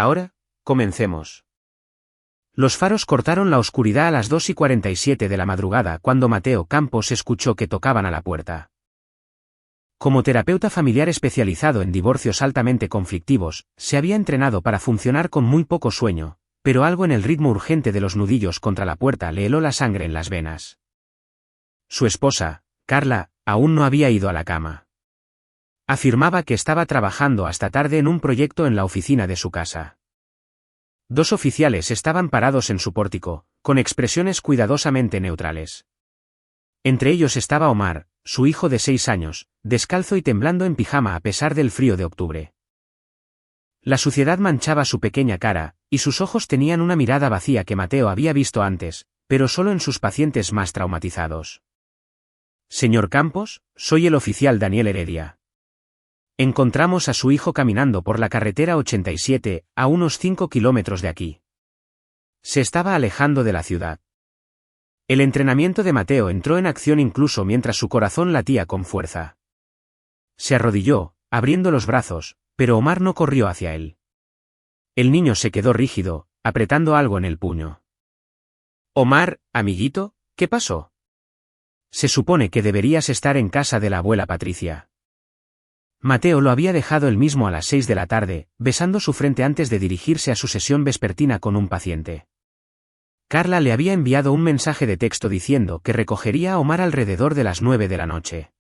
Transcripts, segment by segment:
Ahora, comencemos. Los faros cortaron la oscuridad a las 2:47 de la madrugada cuando Mateo Campos escuchó que tocaban a la puerta. Como terapeuta familiar especializado en divorcios altamente conflictivos, se había entrenado para funcionar con muy poco sueño, pero algo en el ritmo urgente de los nudillos contra la puerta le heló la sangre en las venas. Su esposa, Carla, aún no había ido a la cama. Afirmaba que estaba trabajando hasta tarde en un proyecto en la oficina de su casa. Dos oficiales estaban parados en su pórtico, con expresiones cuidadosamente neutrales. Entre ellos estaba Omar, su hijo de 6 años, descalzo y temblando en pijama a pesar del frío de octubre. La suciedad manchaba su pequeña cara, y sus ojos tenían una mirada vacía que Mateo había visto antes, pero solo en sus pacientes más traumatizados. Señor Campos, soy el oficial Daniel Heredia. Encontramos a su hijo caminando por la carretera 87, a unos 5 kilómetros de aquí. Se estaba alejando de la ciudad. El entrenamiento de Mateo entró en acción incluso mientras su corazón latía con fuerza. Se arrodilló, abriendo los brazos, pero Omar no corrió hacia él. El niño se quedó rígido, apretando algo en el puño. Omar, amiguito, ¿qué pasó? Se supone que deberías estar en casa de la abuela Patricia. Mateo lo había dejado él mismo a las 6 de la tarde, besando su frente antes de dirigirse a su sesión vespertina con un paciente. Carla le había enviado un mensaje de texto diciendo que recogería a Omar alrededor de las 9 de la noche.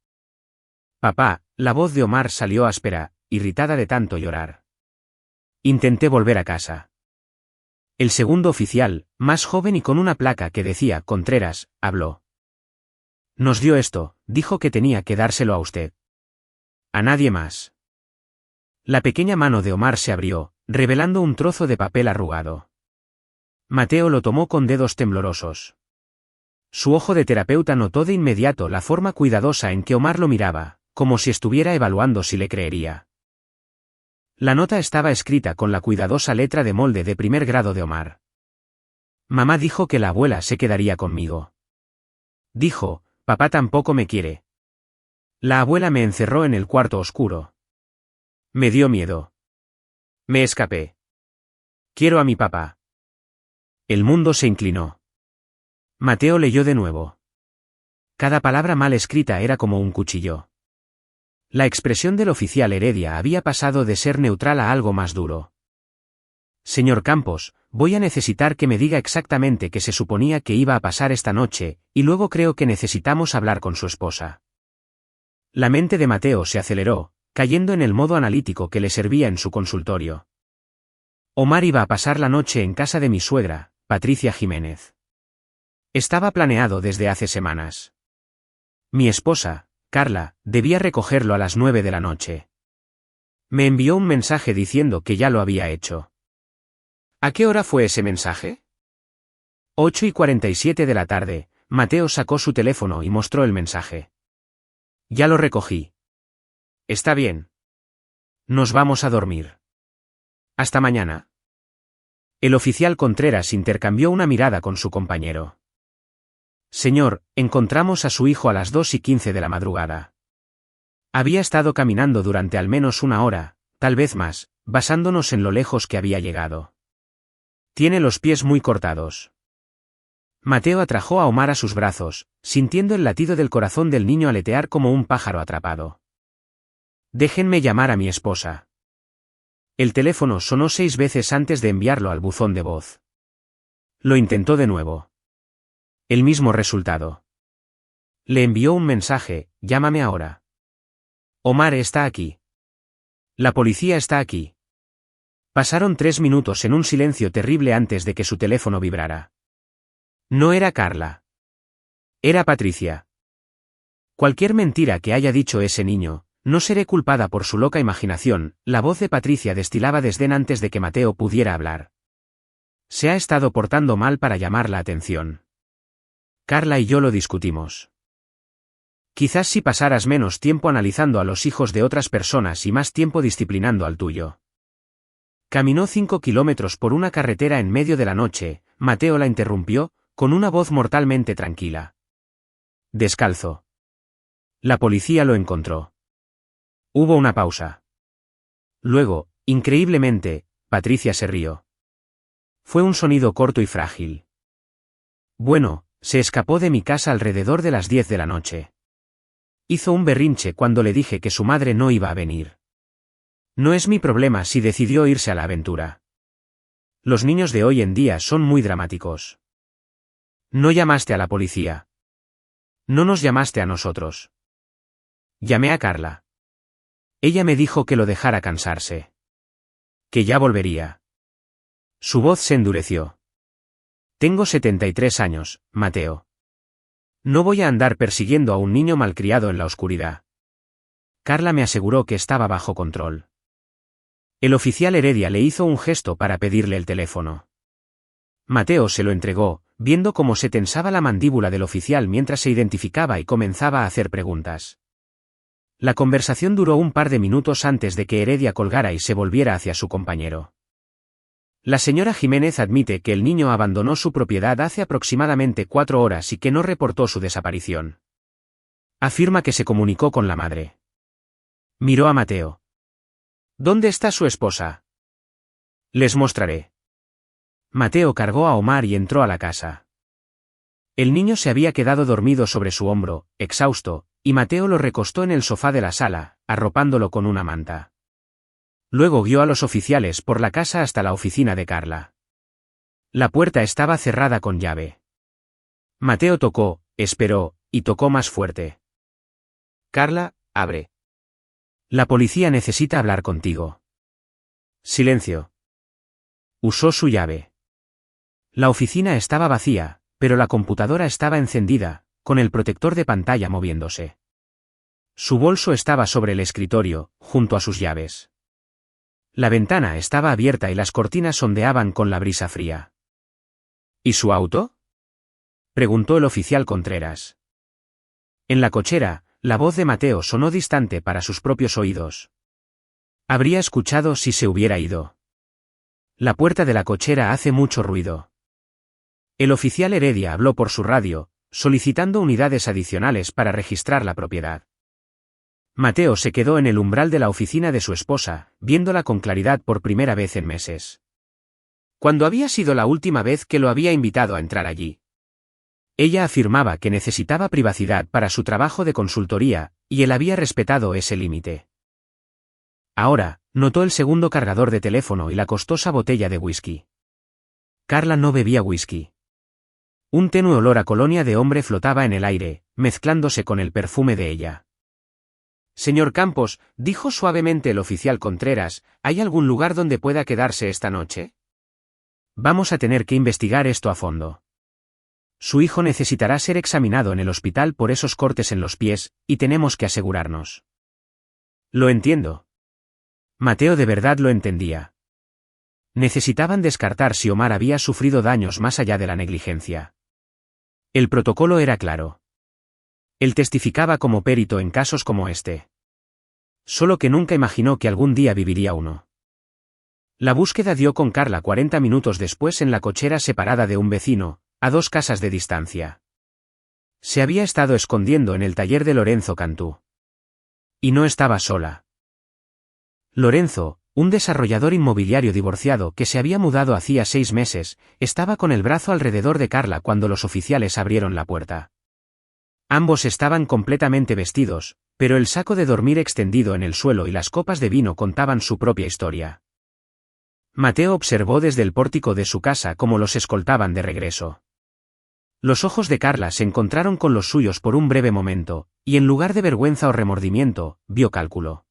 Papá, la voz de Omar salió áspera, irritada de tanto llorar. Intenté volver a casa. El segundo oficial, más joven y con una placa que decía Contreras, habló. Nos dio esto, dijo que tenía que dárselo a usted. A nadie más. La pequeña mano de Omar se abrió, revelando un trozo de papel arrugado. Mateo lo tomó con dedos temblorosos. Su ojo de terapeuta notó de inmediato la forma cuidadosa en que Omar lo miraba, como si estuviera evaluando si le creería. La nota estaba escrita con la cuidadosa letra de molde de primer grado de Omar. Mamá dijo que la abuela se quedaría conmigo. Dijo, papá tampoco me quiere. La abuela me encerró en el cuarto oscuro. Me dio miedo. Me escapé. Quiero a mi papá. El mundo se inclinó. Mateo leyó de nuevo. Cada palabra mal escrita era como un cuchillo. La expresión del oficial Heredia había pasado de ser neutral a algo más duro. Señor Campos, voy a necesitar que me diga exactamente qué se suponía que iba a pasar esta noche, y luego creo que necesitamos hablar con su esposa. La mente de Mateo se aceleró, cayendo en el modo analítico que le servía en su consultorio. Omar iba a pasar la noche en casa de mi suegra, Patricia Jiménez. Estaba planeado desde hace semanas. Mi esposa, Carla, debía recogerlo a las 9 de la noche. Me envió un mensaje diciendo que ya lo había hecho. ¿A qué hora fue ese mensaje? 8:47 de la tarde, Mateo sacó su teléfono y mostró el mensaje. Ya lo recogí. Está bien. Nos vamos a dormir. Hasta mañana. El oficial Contreras intercambió una mirada con su compañero. Señor, encontramos a su hijo a las 2:15 de la madrugada. Había estado caminando durante al menos una hora, tal vez más, basándonos en lo lejos que había llegado. Tiene los pies muy cortados. Mateo atrajo a Omar a sus brazos, sintiendo el latido del corazón del niño aletear como un pájaro atrapado. Déjenme llamar a mi esposa. El teléfono sonó 6 veces antes de enviarlo al buzón de voz. Lo intentó de nuevo. El mismo resultado. Le envió un mensaje, llámame ahora. Omar está aquí. La policía está aquí. Pasaron 3 minutos en un silencio terrible antes de que su teléfono vibrara. No era Carla. Era Patricia. Cualquier mentira que haya dicho ese niño, no seré culpada por su loca imaginación. La voz de Patricia destilaba desdén antes de que Mateo pudiera hablar. Se ha estado portando mal para llamar la atención. Carla y yo lo discutimos. Quizás si pasaras menos tiempo analizando a los hijos de otras personas y más tiempo disciplinando al tuyo. Caminó 5 kilómetros por una carretera en medio de la noche. Mateo la interrumpió, con una voz mortalmente tranquila. Descalzo. La policía lo encontró. Hubo una pausa. Luego, increíblemente, Patricia se rió. Fue un sonido corto y frágil. Bueno, se escapó de mi casa alrededor de las 10 de la noche. Hizo un berrinche cuando le dije que su madre no iba a venir. No es mi problema si decidió irse a la aventura. Los niños de hoy en día son muy dramáticos. No llamaste a la policía. No nos llamaste a nosotros. Llamé a Carla. Ella me dijo que lo dejara cansarse. Que ya volvería. Su voz se endureció. Tengo 73 años, Mateo. No voy a andar persiguiendo a un niño malcriado en la oscuridad. Carla me aseguró que estaba bajo control. El oficial Heredia le hizo un gesto para pedirle el teléfono. Mateo se lo entregó, viendo cómo se tensaba la mandíbula del oficial mientras se identificaba y comenzaba a hacer preguntas. La conversación duró un par de minutos antes de que Heredia colgara y se volviera hacia su compañero. La señora Jiménez admite que el niño abandonó su propiedad hace aproximadamente 4 horas y que no reportó su desaparición. Afirma que se comunicó con la madre. Miró a Mateo. ¿Dónde está su esposa? Les mostraré. Mateo cargó a Omar y entró a la casa. El niño se había quedado dormido sobre su hombro, exhausto, y Mateo lo recostó en el sofá de la sala, arropándolo con una manta. Luego guió a los oficiales por la casa hasta la oficina de Carla. La puerta estaba cerrada con llave. Mateo tocó, esperó, y tocó más fuerte. Carla, abre. La policía necesita hablar contigo. Silencio. Usó su llave. La oficina estaba vacía, pero la computadora estaba encendida, con el protector de pantalla moviéndose. Su bolso estaba sobre el escritorio, junto a sus llaves. La ventana estaba abierta y las cortinas ondeaban con la brisa fría. ¿Y su auto? Preguntó el oficial Contreras. En la cochera, la voz de Mateo sonó distante para sus propios oídos. Habría escuchado si se hubiera ido. La puerta de la cochera hace mucho ruido. El oficial Heredia habló por su radio, solicitando unidades adicionales para registrar la propiedad. Mateo se quedó en el umbral de la oficina de su esposa, viéndola con claridad por primera vez en meses. ¿Cuándo había sido la última vez que lo había invitado a entrar allí? Ella afirmaba que necesitaba privacidad para su trabajo de consultoría, y él había respetado ese límite. Ahora, notó el segundo cargador de teléfono y la costosa botella de whisky. Carla no bebía whisky. Un tenue olor a colonia de hombre flotaba en el aire, mezclándose con el perfume de ella. Señor Campos, dijo suavemente el oficial Contreras, ¿hay algún lugar donde pueda quedarse esta noche? Vamos a tener que investigar esto a fondo. Su hijo necesitará ser examinado en el hospital por esos cortes en los pies, y tenemos que asegurarnos. Lo entiendo. Mateo de verdad lo entendía. Necesitaban descartar si Omar había sufrido daños más allá de la negligencia. El protocolo era claro. Él testificaba como perito en casos como este. Solo que nunca imaginó que algún día viviría uno. La búsqueda dio con Carla 40 minutos después en la cochera separada de un vecino, a 2 casas de distancia. Se había estado escondiendo en el taller de Lorenzo Cantú. Y no estaba sola. Lorenzo, un desarrollador inmobiliario divorciado que se había mudado hacía 6 meses, estaba con el brazo alrededor de Carla cuando los oficiales abrieron la puerta. Ambos estaban completamente vestidos, pero el saco de dormir extendido en el suelo y las copas de vino contaban su propia historia. Mateo observó desde el pórtico de su casa cómo los escoltaban de regreso. Los ojos de Carla se encontraron con los suyos por un breve momento, y en lugar de vergüenza o remordimiento, vio cálculo.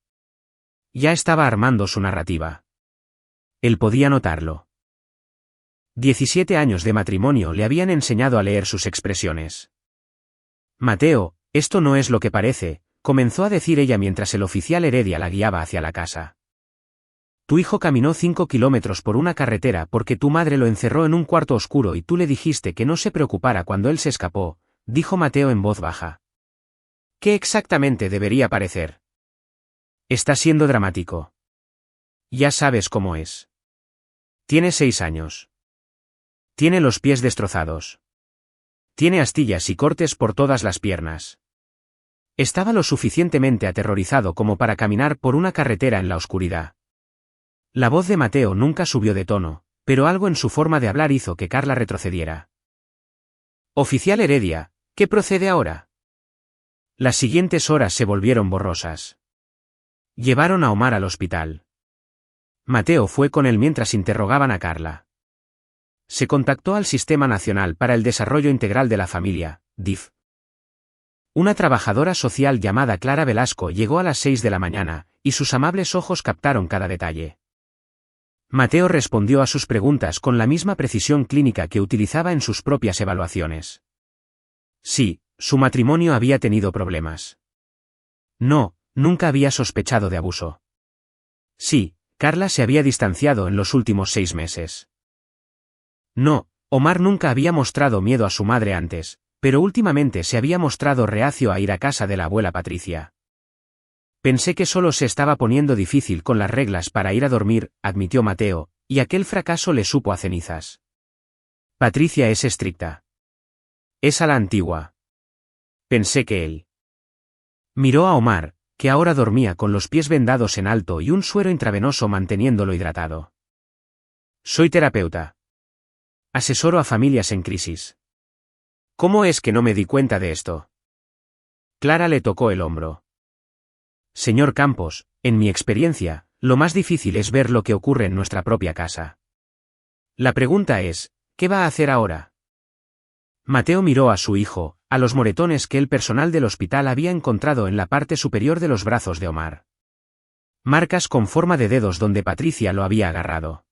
Ya estaba armando su narrativa. Él podía notarlo. 17 años de matrimonio le habían enseñado a leer sus expresiones. Mateo, esto no es lo que parece, comenzó a decir ella mientras el oficial Heredia la guiaba hacia la casa. Tu hijo caminó 5 kilómetros por una carretera porque tu madre lo encerró en un cuarto oscuro y tú le dijiste que no se preocupara cuando él se escapó, dijo Mateo en voz baja. ¿Qué exactamente debería parecer? Está siendo dramático. Ya sabes cómo es. Tiene 6 años. Tiene los pies destrozados. Tiene astillas y cortes por todas las piernas. Estaba lo suficientemente aterrorizado como para caminar por una carretera en la oscuridad. La voz de Mateo nunca subió de tono, pero algo en su forma de hablar hizo que Carla retrocediera. Oficial Heredia, ¿qué procede ahora? Las siguientes horas se volvieron borrosas. Llevaron a Omar al hospital. Mateo fue con él mientras interrogaban a Carla. Se contactó al Sistema Nacional para el Desarrollo Integral de la Familia, DIF. Una trabajadora social llamada Clara Velasco llegó a las 6 de la mañana, y sus amables ojos captaron cada detalle. Mateo respondió a sus preguntas con la misma precisión clínica que utilizaba en sus propias evaluaciones. Sí, su matrimonio había tenido problemas. No, nunca había sospechado de abuso. Sí, Carla se había distanciado en los últimos 6 meses. No, Omar nunca había mostrado miedo a su madre antes, pero últimamente se había mostrado reacio a ir a casa de la abuela Patricia. Pensé que solo se estaba poniendo difícil con las reglas para ir a dormir, admitió Mateo, y aquel fracaso le supo a cenizas. Patricia es estricta. Es a la antigua. Pensé que él. Miró a Omar, que ahora dormía con los pies vendados en alto y un suero intravenoso manteniéndolo hidratado. Soy terapeuta. Asesoro a familias en crisis. ¿Cómo es que no me di cuenta de esto? Clara le tocó el hombro. Señor Campos, en mi experiencia, lo más difícil es ver lo que ocurre en nuestra propia casa. La pregunta es, ¿qué va a hacer ahora? Mateo miró a su hijo, a los moretones que el personal del hospital había encontrado en la parte superior de los brazos de Omar. Marcas con forma de dedos donde Patricia lo había agarrado.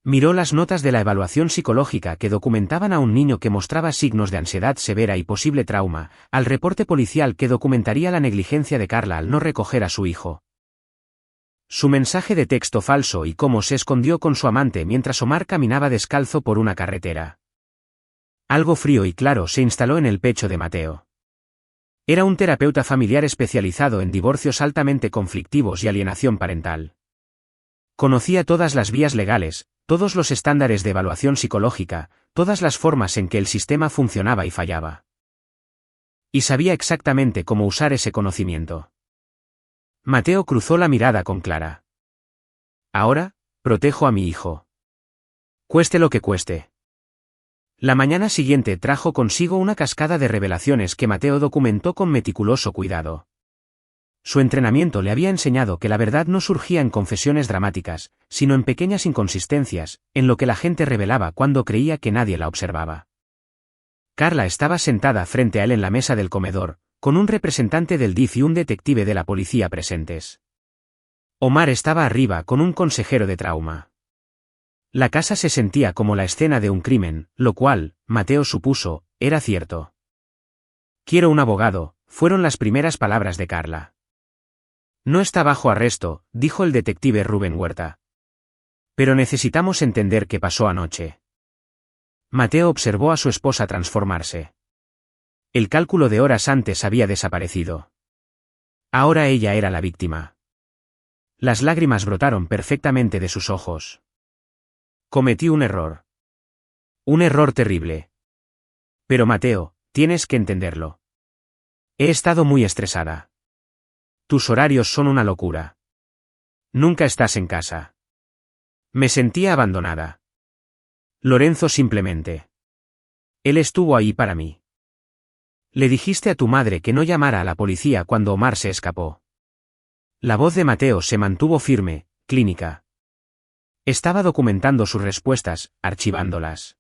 Miró las notas de la evaluación psicológica que documentaban a un niño que mostraba signos de ansiedad severa y posible trauma, al reporte policial que documentaría la negligencia de Carla al no recoger a su hijo. Su mensaje de texto falso y cómo se escondió con su amante mientras Omar caminaba descalzo por una carretera. Algo frío y claro se instaló en el pecho de Mateo. Era un terapeuta familiar especializado en divorcios altamente conflictivos y alienación parental. Conocía todas las vías legales, todos los estándares de evaluación psicológica, todas las formas en que el sistema funcionaba y fallaba. Y sabía exactamente cómo usar ese conocimiento. Mateo cruzó la mirada con Clara. Ahora, protejo a mi hijo. Cueste lo que cueste. La mañana siguiente trajo consigo una cascada de revelaciones que Mateo documentó con meticuloso cuidado. Su entrenamiento le había enseñado que la verdad no surgía en confesiones dramáticas, sino en pequeñas inconsistencias, en lo que la gente revelaba cuando creía que nadie la observaba. Carla estaba sentada frente a él en la mesa del comedor, con un representante del DIF y un detective de la policía presentes. Omar estaba arriba con un consejero de trauma. La casa se sentía como la escena de un crimen, lo cual, Mateo supuso, era cierto. Quiero un abogado, fueron las primeras palabras de Carla. No está bajo arresto, dijo el detective Rubén Huerta. Pero necesitamos entender qué pasó anoche. Mateo observó a su esposa transformarse. El cálculo de horas antes había desaparecido. Ahora ella era la víctima. Las lágrimas brotaron perfectamente de sus ojos. Cometí un error. Un error terrible. Pero Mateo, tienes que entenderlo. He estado muy estresada. Tus horarios son una locura. Nunca estás en casa. Me sentía abandonada. Lorenzo simplemente. Él estuvo ahí para mí. Le dijiste a tu madre que no llamara a la policía cuando Omar se escapó. La voz de Mateo se mantuvo firme, clínica. Estaba documentando sus respuestas, archivándolas.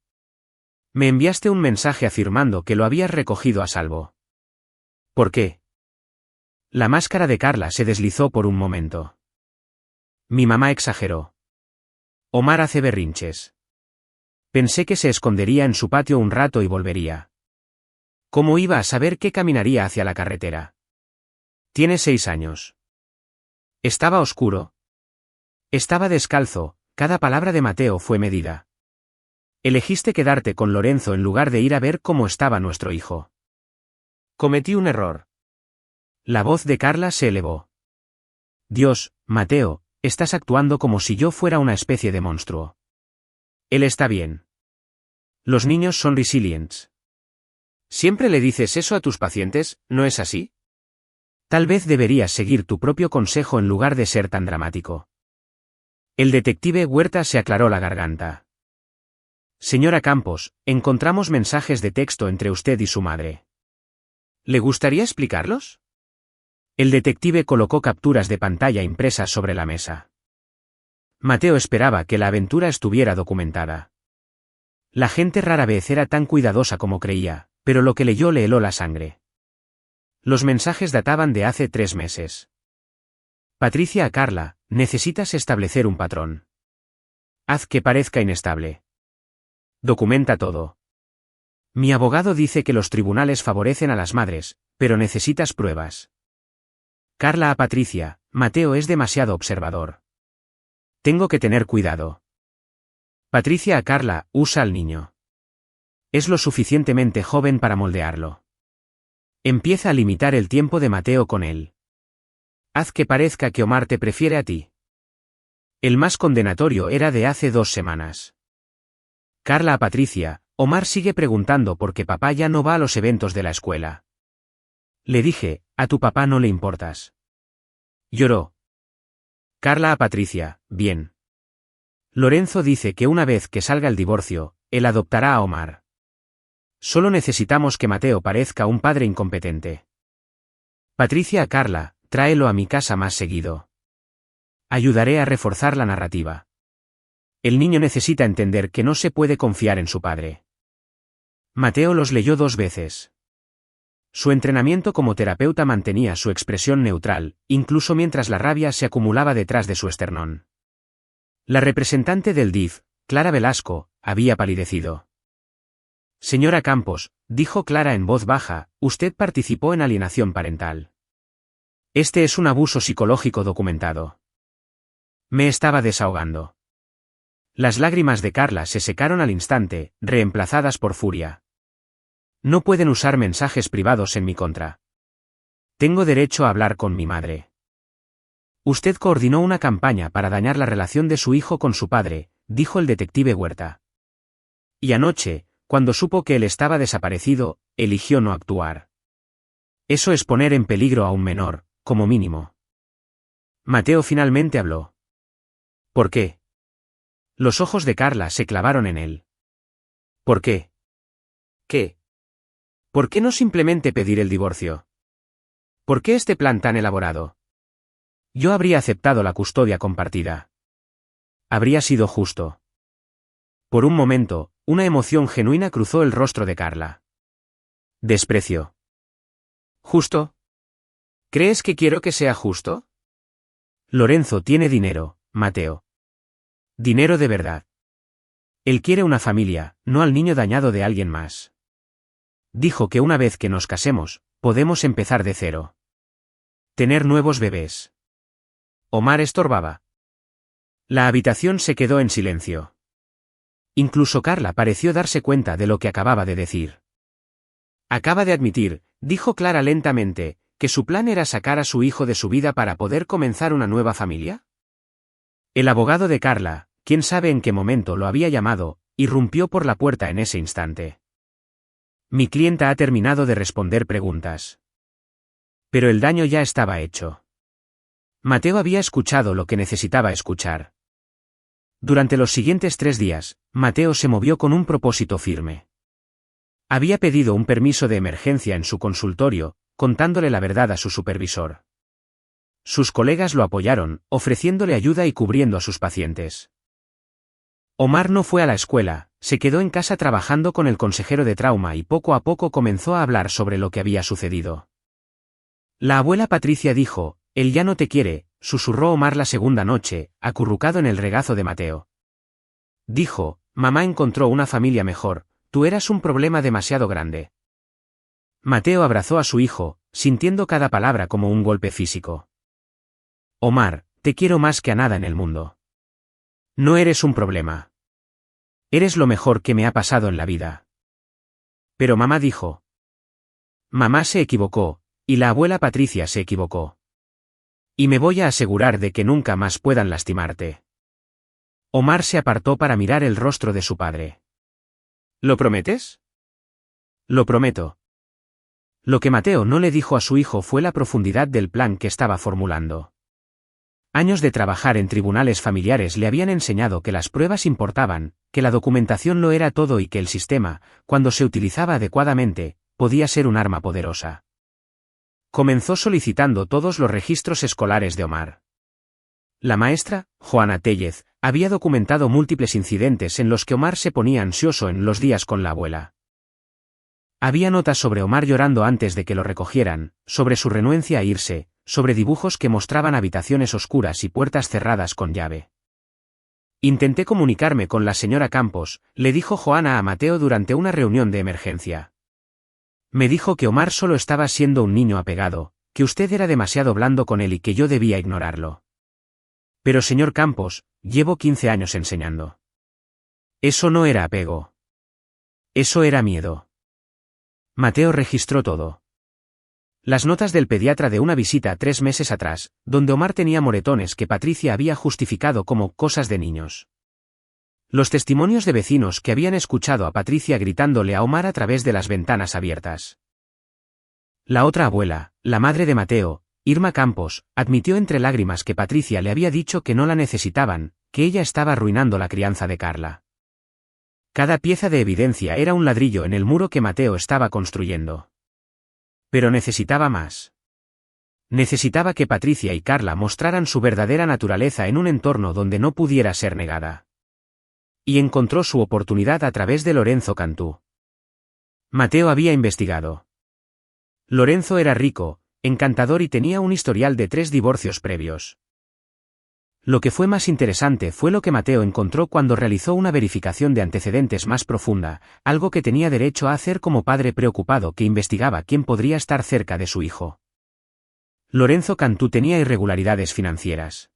Me enviaste un mensaje afirmando que lo habías recogido a salvo. ¿Por qué? La máscara de Carla se deslizó por un momento. Mi mamá exageró. Omar hace berrinches. Pensé que se escondería en su patio un rato y volvería. ¿Cómo iba a saber que caminaría hacia la carretera? Tiene 6 años. Estaba oscuro. Estaba descalzo, cada palabra de Mateo fue medida. Elegiste quedarte con Lorenzo en lugar de ir a ver cómo estaba nuestro hijo. Cometí un error. La voz de Carla se elevó. Dios, Mateo, estás actuando como si yo fuera una especie de monstruo. Él está bien. Los niños son resilients. ¿Siempre le dices eso a tus pacientes, no es así? Tal vez deberías seguir tu propio consejo en lugar de ser tan dramático. El detective Huerta se aclaró la garganta. Señora Campos, encontramos mensajes de texto entre usted y su madre. ¿Le gustaría explicarlos? El detective colocó capturas de pantalla impresas sobre la mesa. Mateo esperaba que la aventura estuviera documentada. La gente rara vez era tan cuidadosa como creía, pero lo que leyó le heló la sangre. Los mensajes databan de hace 3 meses. Patricia a Carla, necesitas establecer un patrón. Haz que parezca inestable. Documenta todo. Mi abogado dice que los tribunales favorecen a las madres, pero necesitas pruebas. Carla a Patricia, Mateo es demasiado observador. Tengo que tener cuidado. Patricia a Carla, usa al niño. Es lo suficientemente joven para moldearlo. Empieza a limitar el tiempo de Mateo con él. Haz que parezca que Omar te prefiere a ti. El más condenatorio era de hace 2 semanas. Carla a Patricia, Omar sigue preguntando por qué papá ya no va a los eventos de la escuela. Le dije, a tu papá no le importas. Lloró. Carla a Patricia, bien. Lorenzo dice que una vez que salga el divorcio, él adoptará a Omar. Solo necesitamos que Mateo parezca un padre incompetente. Patricia a Carla, tráelo a mi casa más seguido. Ayudaré a reforzar la narrativa. El niño necesita entender que no se puede confiar en su padre. Mateo los leyó 2 veces. Su entrenamiento como terapeuta mantenía su expresión neutral, incluso mientras la rabia se acumulaba detrás de su esternón. La representante del DIF, Clara Velasco, había palidecido. Señora Campos, dijo Clara en voz baja, usted participó en alienación parental. Este es un abuso psicológico documentado. Me estaba desahogando. Las lágrimas de Carla se secaron al instante, reemplazadas por furia. No pueden usar mensajes privados en mi contra. Tengo derecho a hablar con mi madre. Usted coordinó una campaña para dañar la relación de su hijo con su padre, dijo el detective Huerta. Y anoche, cuando supo que él estaba desaparecido, eligió no actuar. Eso es poner en peligro a un menor, como mínimo. Mateo finalmente habló. ¿Por qué? Los ojos de Carla se clavaron en él. ¿Por qué? ¿Qué? ¿Por qué no simplemente pedir el divorcio? ¿Por qué este plan tan elaborado? Yo habría aceptado la custodia compartida. Habría sido justo. Por un momento, una emoción genuina cruzó el rostro de Carla. Desprecio. ¿Justo? ¿Crees que quiero que sea justo? Lorenzo tiene dinero, Mateo. Dinero de verdad. Él quiere una familia, no al niño dañado de alguien más. Dijo que una vez que nos casemos, podemos empezar de cero. Tener nuevos bebés. Omar estorbaba. La habitación se quedó en silencio. Incluso Carla pareció darse cuenta de lo que acababa de decir. Acaba de admitir, dijo Clara lentamente, que su plan era sacar a su hijo de su vida para poder comenzar una nueva familia. El abogado de Carla, quién sabe en qué momento lo había llamado, irrumpió por la puerta en ese instante. Mi clienta ha terminado de responder preguntas. Pero el daño ya estaba hecho. Mateo había escuchado lo que necesitaba escuchar. Durante los siguientes 3 días, Mateo se movió con un propósito firme. Había pedido un permiso de emergencia en su consultorio, contándole la verdad a su supervisor. Sus colegas lo apoyaron, ofreciéndole ayuda y cubriendo a sus pacientes. Omar no fue a la escuela, se quedó en casa trabajando con el consejero de trauma y poco a poco comenzó a hablar sobre lo que había sucedido. La abuela Patricia dijo, él ya no te quiere, susurró Omar la segunda noche, acurrucado en el regazo de Mateo. Dijo, mamá encontró una familia mejor, tú eras un problema demasiado grande. Mateo abrazó a su hijo, sintiendo cada palabra como un golpe físico. Omar, te quiero más que a nada en el mundo. No eres un problema. Eres lo mejor que me ha pasado en la vida. Pero mamá dijo. Mamá se equivocó, y la abuela Patricia se equivocó. Y me voy a asegurar de que nunca más puedan lastimarte. Omar se apartó para mirar el rostro de su padre. ¿Lo prometes? Lo prometo. Lo que Mateo no le dijo a su hijo fue la profundidad del plan que estaba formulando. Años de trabajar en tribunales familiares le habían enseñado que las pruebas importaban, que la documentación lo era todo y que el sistema, cuando se utilizaba adecuadamente, podía ser un arma poderosa. Comenzó solicitando todos los registros escolares de Omar. La maestra, Joana Tellez, había documentado múltiples incidentes en los que Omar se ponía ansioso en los días con la abuela. Había notas sobre Omar llorando antes de que lo recogieran, sobre su renuencia a irse, sobre dibujos que mostraban habitaciones oscuras y puertas cerradas con llave. Intenté comunicarme con la señora Campos, le dijo Joana a Mateo durante una reunión de emergencia. Me dijo que Omar solo estaba siendo un niño apegado, que usted era demasiado blando con él y que yo debía ignorarlo. Pero señor Campos, llevo 15 años enseñando. Eso no era apego. Eso era miedo. Mateo registró todo. Las notas del pediatra de una visita 3 meses atrás, donde Omar tenía moretones que Patricia había justificado como cosas de niños. Los testimonios de vecinos que habían escuchado a Patricia gritándole a Omar a través de las ventanas abiertas. La otra abuela, la madre de Mateo, Irma Campos, admitió entre lágrimas que Patricia le había dicho que no la necesitaban, que ella estaba arruinando la crianza de Carla. Cada pieza de evidencia era un ladrillo en el muro que Mateo estaba construyendo. Pero necesitaba más. Necesitaba que Patricia y Carla mostraran su verdadera naturaleza en un entorno donde no pudiera ser negada. Y encontró su oportunidad a través de Lorenzo Cantú. Mateo había investigado. Lorenzo era rico, encantador y tenía un historial de 3 divorcios previos. Lo que fue más interesante fue lo que Mateo encontró cuando realizó una verificación de antecedentes más profunda, algo que tenía derecho a hacer como padre preocupado que investigaba quién podría estar cerca de su hijo. Lorenzo Cantú tenía irregularidades financieras.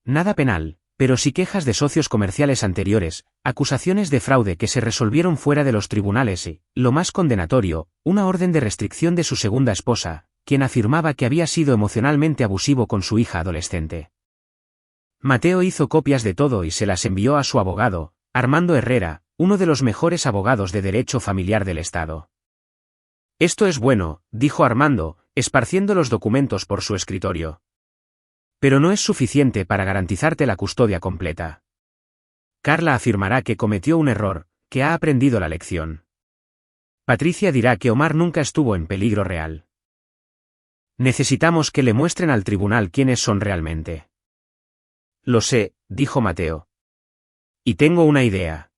Nada penal, pero sí quejas de socios comerciales anteriores, acusaciones de fraude que se resolvieron fuera de los tribunales y, lo más condenatorio, una orden de restricción de su segunda esposa, quien afirmaba que había sido emocionalmente abusivo con su hija adolescente. Mateo hizo copias de todo y se las envió a su abogado, Armando Herrera, uno de los mejores abogados de derecho familiar del Estado. Esto es bueno, dijo Armando, esparciendo los documentos por su escritorio. Pero no es suficiente para garantizarte la custodia completa. Carla afirmará que cometió un error, que ha aprendido la lección. Patricia dirá que Omar nunca estuvo en peligro real. Necesitamos que le muestren al tribunal quiénes son realmente. Lo sé, dijo Mateo. Y tengo una idea.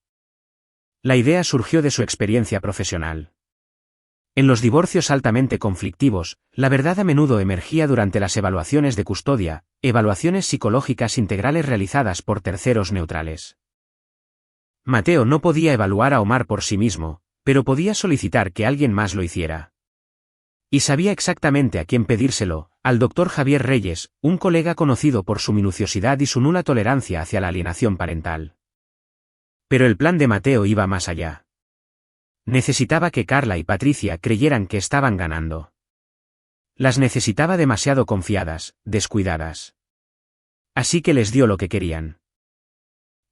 La idea surgió de su experiencia profesional. En los divorcios altamente conflictivos, la verdad a menudo emergía durante las evaluaciones de custodia, evaluaciones psicológicas integrales realizadas por terceros neutrales. Mateo no podía evaluar a Omar por sí mismo, pero podía solicitar que alguien más lo hiciera. Y sabía exactamente a quién pedírselo, al doctor Javier Reyes, un colega conocido por su minuciosidad y su nula tolerancia hacia la alienación parental. Pero el plan de Mateo iba más allá. Necesitaba que Carla y Patricia creyeran que estaban ganando. Las necesitaba demasiado confiadas, descuidadas. Así que les dio lo que querían.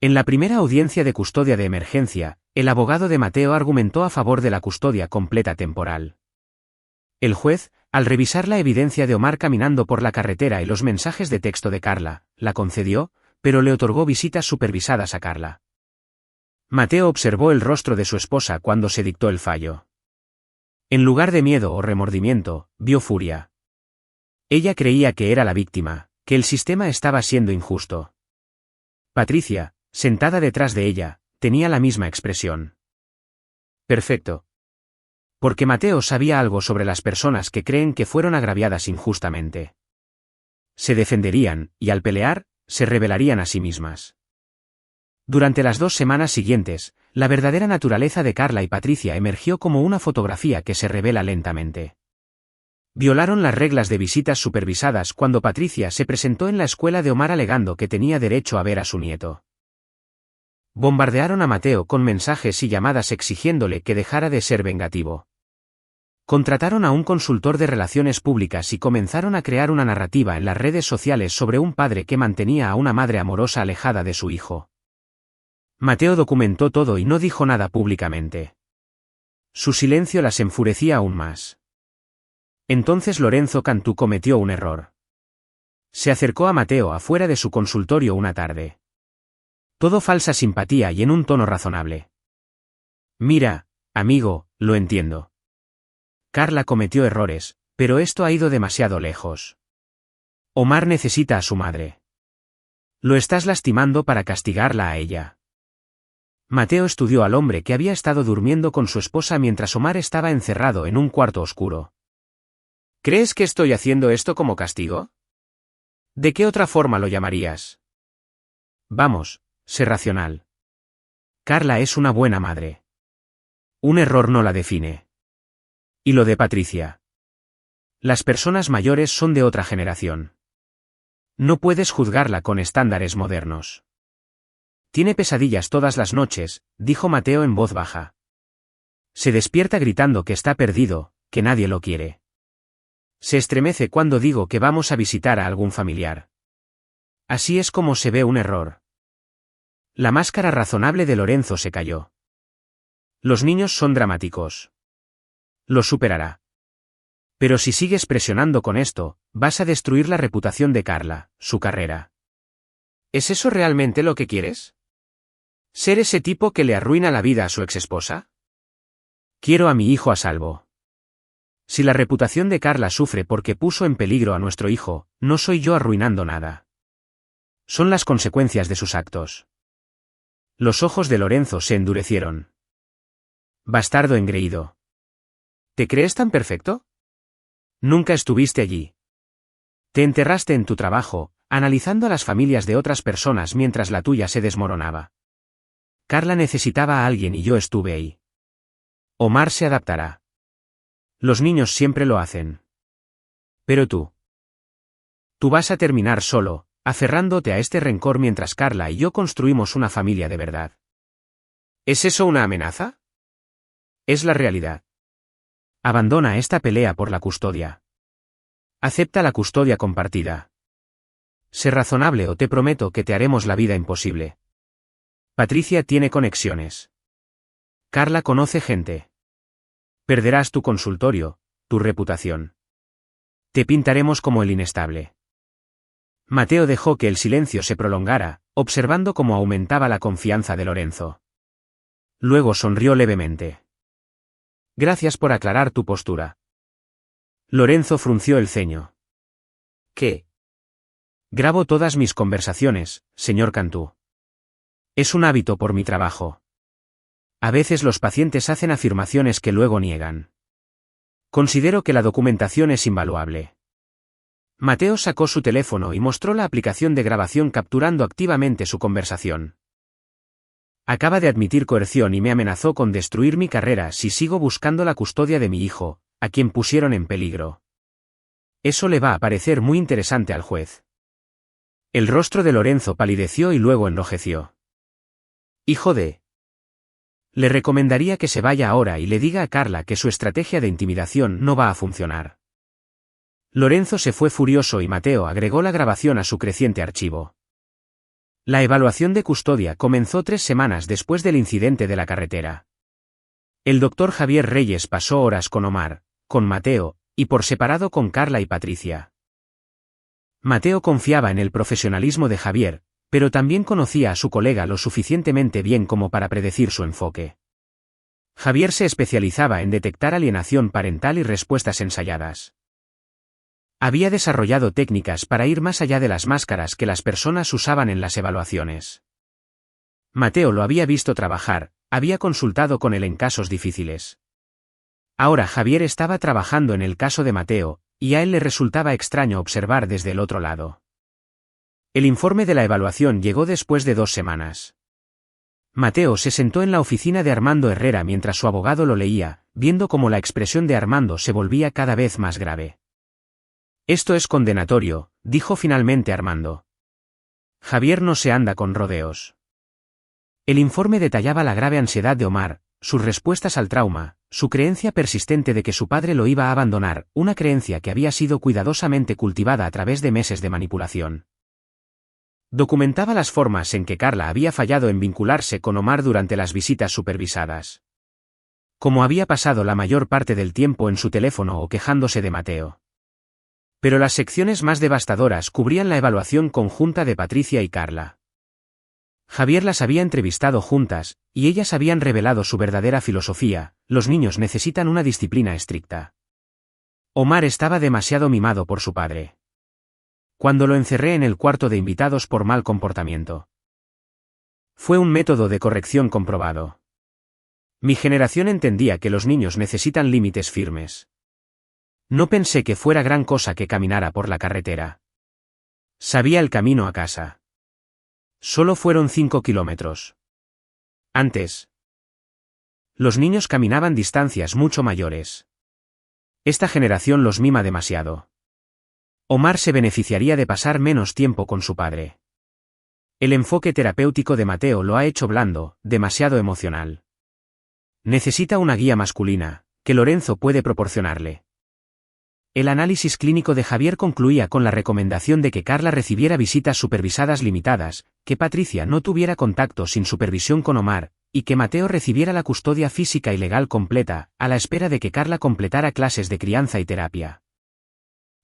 En la primera audiencia de custodia de emergencia, el abogado de Mateo argumentó a favor de la custodia completa temporal. El juez, al revisar la evidencia de Omar caminando por la carretera y los mensajes de texto de Carla, la concedió, pero le otorgó visitas supervisadas a Carla. Mateo observó el rostro de su esposa cuando se dictó el fallo. En lugar de miedo o remordimiento, vio furia. Ella creía que era la víctima, que el sistema estaba siendo injusto. Patricia, sentada detrás de ella, tenía la misma expresión. Perfecto. Porque Mateo sabía algo sobre las personas que creen que fueron agraviadas injustamente. Se defenderían, y al pelear, se rebelarían a sí mismas. Durante las 2 semanas siguientes, la verdadera naturaleza de Carla y Patricia emergió como una fotografía que se revela lentamente. Violaron las reglas de visitas supervisadas cuando Patricia se presentó en la escuela de Omar alegando que tenía derecho a ver a su nieto. Bombardearon a Mateo con mensajes y llamadas exigiéndole que dejara de ser vengativo. Contrataron a un consultor de relaciones públicas y comenzaron a crear una narrativa en las redes sociales sobre un padre que mantenía a una madre amorosa alejada de su hijo. Mateo documentó todo y no dijo nada públicamente. Su silencio las enfurecía aún más. Entonces Lorenzo Cantú cometió un error. Se acercó a Mateo afuera de su consultorio una tarde. Todo falsa simpatía y en un tono razonable. Mira, amigo, lo entiendo. Carla cometió errores, pero esto ha ido demasiado lejos. Omar necesita a su madre. Lo estás lastimando para castigarla a ella. Mateo estudió al hombre que había estado durmiendo con su esposa mientras Omar estaba encerrado en un cuarto oscuro. ¿Crees que estoy haciendo esto como castigo? ¿De qué otra forma lo llamarías? Vamos, sé racional. Carla es una buena madre. Un error no la define. Y lo de Patricia. Las personas mayores son de otra generación. No puedes juzgarla con estándares modernos. Tiene pesadillas todas las noches, dijo Mateo en voz baja. Se despierta gritando que está perdido, que nadie lo quiere. Se estremece cuando digo que vamos a visitar a algún familiar. Así es como se ve un error. La máscara razonable de Lorenzo se cayó. Los niños son dramáticos. Lo superará. Pero si sigues presionando con esto, vas a destruir la reputación de Carla, su carrera. ¿Es eso realmente lo que quieres? ¿Ser ese tipo que le arruina la vida a su exesposa? Quiero a mi hijo a salvo. Si la reputación de Carla sufre porque puso en peligro a nuestro hijo, no soy yo arruinando nada. Son las consecuencias de sus actos. Los ojos de Lorenzo se endurecieron. Bastardo engreído. ¿Te crees tan perfecto? Nunca estuviste allí. Te enterraste en tu trabajo, analizando a las familias de otras personas mientras la tuya se desmoronaba. Carla necesitaba a alguien y yo estuve ahí. Omar se adaptará. Los niños siempre lo hacen. Pero tú. Tú vas a terminar solo, aferrándote a este rencor mientras Carla y yo construimos una familia de verdad. ¿Es eso una amenaza? Es la realidad. Abandona esta pelea por la custodia. Acepta la custodia compartida. Sé razonable o te prometo que te haremos la vida imposible. Patricia tiene conexiones. Carla conoce gente. Perderás tu consultorio, tu reputación. Te pintaremos como el inestable. Mateo dejó que el silencio se prolongara, observando cómo aumentaba la confianza de Lorenzo. Luego sonrió levemente. Gracias por aclarar tu postura. Lorenzo frunció el ceño. ¿Qué? Grabo todas mis conversaciones, señor Cantú. Es un hábito por mi trabajo. A veces los pacientes hacen afirmaciones que luego niegan. Considero que la documentación es invaluable. Mateo sacó su teléfono y mostró la aplicación de grabación capturando activamente su conversación. Acaba de admitir coerción y me amenazó con destruir mi carrera si sigo buscando la custodia de mi hijo, a quien pusieron en peligro. Eso le va a parecer muy interesante al juez. El rostro de Lorenzo palideció y luego enrojeció. Hijo de... Le recomendaría que se vaya ahora y le diga a Carla que su estrategia de intimidación no va a funcionar. Lorenzo se fue furioso y Mateo agregó la grabación a su creciente archivo. La evaluación de custodia comenzó 3 semanas después del incidente de la carretera. El doctor Javier Reyes pasó horas con Omar, con Mateo, y por separado con Carla y Patricia. Mateo confiaba en el profesionalismo de Javier, pero también conocía a su colega lo suficientemente bien como para predecir su enfoque. Javier se especializaba en detectar alienación parental y respuestas ensayadas. Había desarrollado técnicas para ir más allá de las máscaras que las personas usaban en las evaluaciones. Mateo lo había visto trabajar, había consultado con él en casos difíciles. Ahora Javier estaba trabajando en el caso de Mateo, y a él le resultaba extraño observar desde el otro lado. El informe de la evaluación llegó después de 2 semanas. Mateo se sentó en la oficina de Armando Herrera mientras su abogado lo leía, viendo cómo la expresión de Armando se volvía cada vez más grave. Esto es condenatorio, dijo finalmente Armando. Javier no se anda con rodeos. El informe detallaba la grave ansiedad de Omar, sus respuestas al trauma, su creencia persistente de que su padre lo iba a abandonar, una creencia que había sido cuidadosamente cultivada a través de meses de manipulación. Documentaba las formas en que Carla había fallado en vincularse con Omar durante las visitas supervisadas. Cómo había pasado la mayor parte del tiempo en su teléfono o quejándose de Mateo. Pero las secciones más devastadoras cubrían la evaluación conjunta de Patricia y Carla. Javier las había entrevistado juntas, y ellas habían revelado su verdadera filosofía: los niños necesitan una disciplina estricta. Omar estaba demasiado mimado por su padre. Cuando lo encerré en el cuarto de invitados por mal comportamiento. Fue un método de corrección comprobado. Mi generación entendía que los niños necesitan límites firmes. No pensé que fuera gran cosa que caminara por la carretera. Sabía el camino a casa. Solo fueron 5 kilómetros. Antes, los niños caminaban distancias mucho mayores. Esta generación los mima demasiado. Omar se beneficiaría de pasar menos tiempo con su padre. El enfoque terapéutico de Mateo lo ha hecho blando, demasiado emocional. Necesita una guía masculina, que Lorenzo puede proporcionarle. El análisis clínico de Javier concluía con la recomendación de que Carla recibiera visitas supervisadas limitadas, que Patricia no tuviera contacto sin supervisión con Omar, y que Mateo recibiera la custodia física y legal completa, a la espera de que Carla completara clases de crianza y terapia.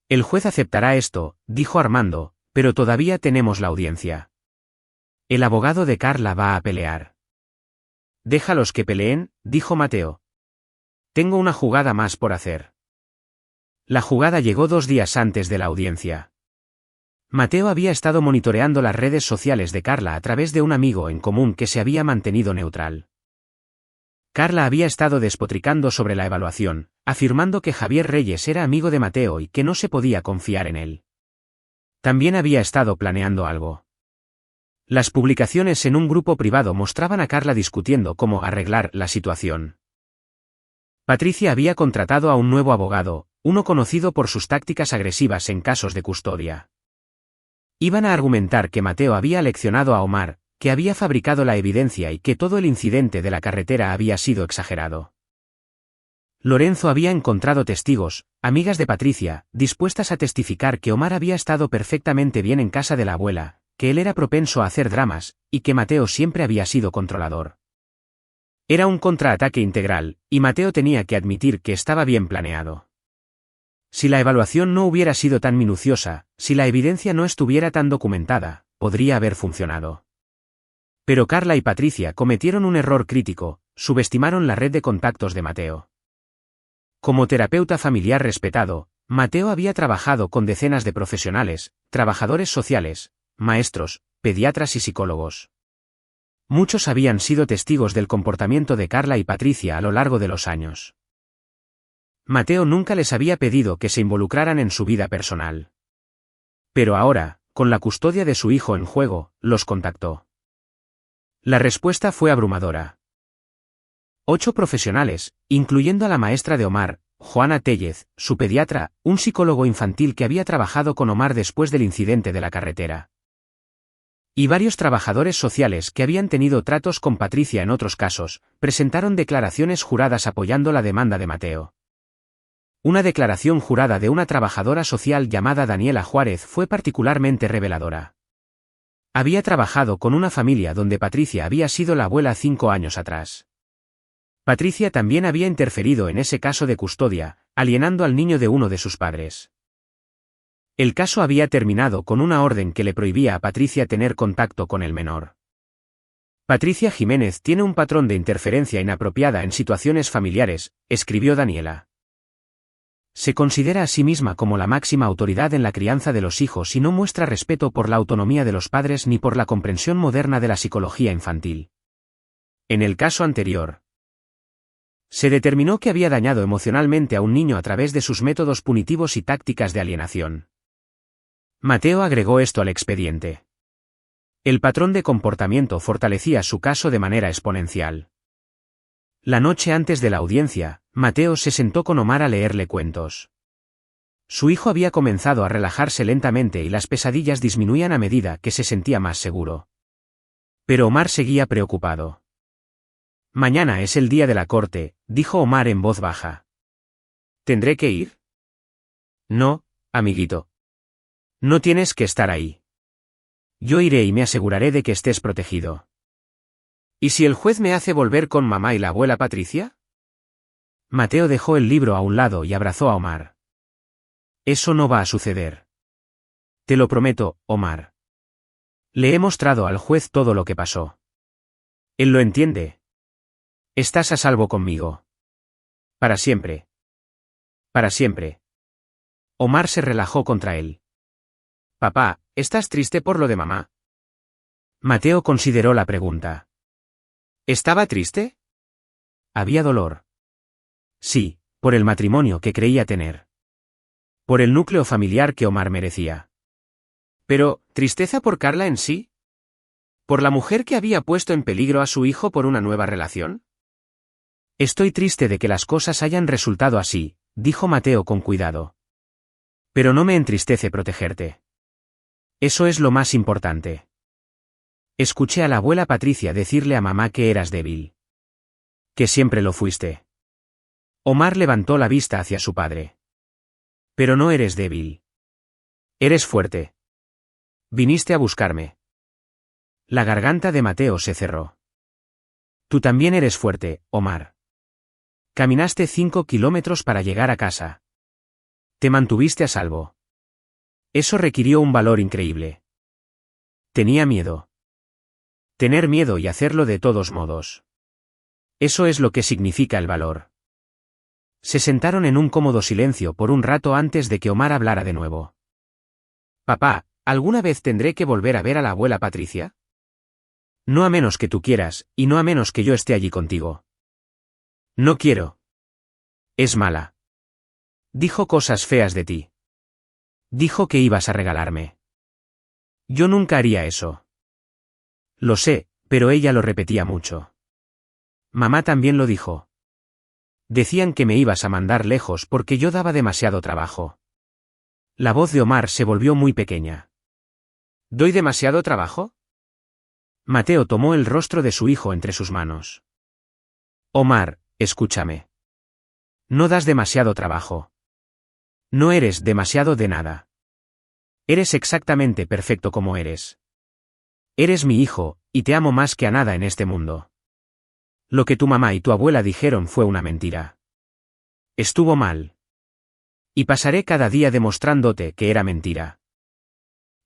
El juez aceptará esto, dijo Armando, pero todavía tenemos la audiencia. El abogado de Carla va a pelear. Déjalos que peleen, dijo Mateo. Tengo una jugada más por hacer. La jugada llegó 2 días antes de la audiencia. Mateo había estado monitoreando las redes sociales de Carla a través de un amigo en común que se había mantenido neutral. Carla había estado despotricando sobre la evaluación, afirmando que Javier Reyes era amigo de Mateo y que no se podía confiar en él. También había estado planeando algo. Las publicaciones en un grupo privado mostraban a Carla discutiendo cómo arreglar la situación. Patricia había contratado a un nuevo abogado, uno conocido por sus tácticas agresivas en casos de custodia. Iban a argumentar que Mateo había aleccionado a Omar, que había fabricado la evidencia y que todo el incidente de la carretera había sido exagerado. Lorenzo había encontrado testigos, amigas de Patricia, dispuestas a testificar que Omar había estado perfectamente bien en casa de la abuela, que él era propenso a hacer dramas, y que Mateo siempre había sido controlador. Era un contraataque integral, y Mateo tenía que admitir que estaba bien planeado. Si la evaluación no hubiera sido tan minuciosa, si la evidencia no estuviera tan documentada, podría haber funcionado. Pero Carla y Patricia cometieron un error crítico: subestimaron la red de contactos de Mateo. Como terapeuta familiar respetado, Mateo había trabajado con decenas de profesionales, trabajadores sociales, maestros, pediatras y psicólogos. Muchos habían sido testigos del comportamiento de Carla y Patricia a lo largo de los años. Mateo nunca les había pedido que se involucraran en su vida personal. Pero ahora, con la custodia de su hijo en juego, los contactó. La respuesta fue abrumadora. 8 profesionales, incluyendo a la maestra de Omar, Juana Tellez, su pediatra, un psicólogo infantil que había trabajado con Omar después del incidente de la carretera. Y varios trabajadores sociales que habían tenido tratos con Patricia en otros casos, presentaron declaraciones juradas apoyando la demanda de Mateo. Una declaración jurada de una trabajadora social llamada Daniela Juárez fue particularmente reveladora. Había trabajado con una familia donde Patricia había sido la abuela 5 años atrás. Patricia también había interferido en ese caso de custodia, alienando al niño de uno de sus padres. El caso había terminado con una orden que le prohibía a Patricia tener contacto con el menor. Patricia Jiménez tiene un patrón de interferencia inapropiada en situaciones familiares, escribió Daniela. Se considera a sí misma como la máxima autoridad en la crianza de los hijos y no muestra respeto por la autonomía de los padres ni por la comprensión moderna de la psicología infantil. En el caso anterior, se determinó que había dañado emocionalmente a un niño a través de sus métodos punitivos y tácticas de alienación. Mateo agregó esto al expediente. El patrón de comportamiento fortalecía su caso de manera exponencial. La noche antes de la audiencia, Mateo se sentó con Omar a leerle cuentos. Su hijo había comenzado a relajarse lentamente y las pesadillas disminuían a medida que se sentía más seguro. Pero Omar seguía preocupado. Mañana es el día de la corte, dijo Omar en voz baja. ¿Tendré que ir? No, amiguito. No tienes que estar ahí. Yo iré y me aseguraré de que estés protegido. ¿Y si el juez me hace volver con mamá y la abuela Patricia? Mateo dejó el libro a un lado y abrazó a Omar. Eso no va a suceder. Te lo prometo, Omar. Le he mostrado al juez todo lo que pasó. Él lo entiende. Estás a salvo conmigo. Para siempre. Para siempre. Omar se relajó contra él. Papá, ¿estás triste por lo de mamá? Mateo consideró la pregunta. ¿Estaba triste? Había dolor. Sí, por el matrimonio que creía tener. Por el núcleo familiar que Omar merecía. Pero, ¿tristeza por Carla en sí? ¿Por la mujer que había puesto en peligro a su hijo por una nueva relación? Estoy triste de que las cosas hayan resultado así, dijo Mateo con cuidado. Pero no me entristece protegerte. Eso es lo más importante. Escuché a la abuela Patricia decirle a mamá que eras débil. Que siempre lo fuiste. Omar levantó la vista hacia su padre. Pero no eres débil. Eres fuerte. Viniste a buscarme. La garganta de Mateo se cerró. Tú también eres fuerte, Omar. Caminaste 5 kilómetros para llegar a casa. Te mantuviste a salvo. Eso requirió un valor increíble. Tenía miedo. Tener miedo y hacerlo de todos modos. Eso es lo que significa el valor. Se sentaron en un cómodo silencio por un rato antes de que Omar hablara de nuevo. Papá, ¿alguna vez tendré que volver a ver a la abuela Patricia? No a menos que tú quieras, y no a menos que yo esté allí contigo. No quiero. Es mala. Dijo cosas feas de ti. Dijo que ibas a regalarme. Yo nunca haría eso. Lo sé, pero ella lo repetía mucho. Mamá también lo dijo. Decían que me ibas a mandar lejos porque yo daba demasiado trabajo. La voz de Omar se volvió muy pequeña. ¿Doy demasiado trabajo? Mateo tomó el rostro de su hijo entre sus manos. Omar, escúchame. No das demasiado trabajo. No eres demasiado de nada. Eres exactamente perfecto como eres. Eres mi hijo, y te amo más que a nada en este mundo. Lo que tu mamá y tu abuela dijeron fue una mentira. Estuvo mal. Y pasaré cada día demostrándote que era mentira.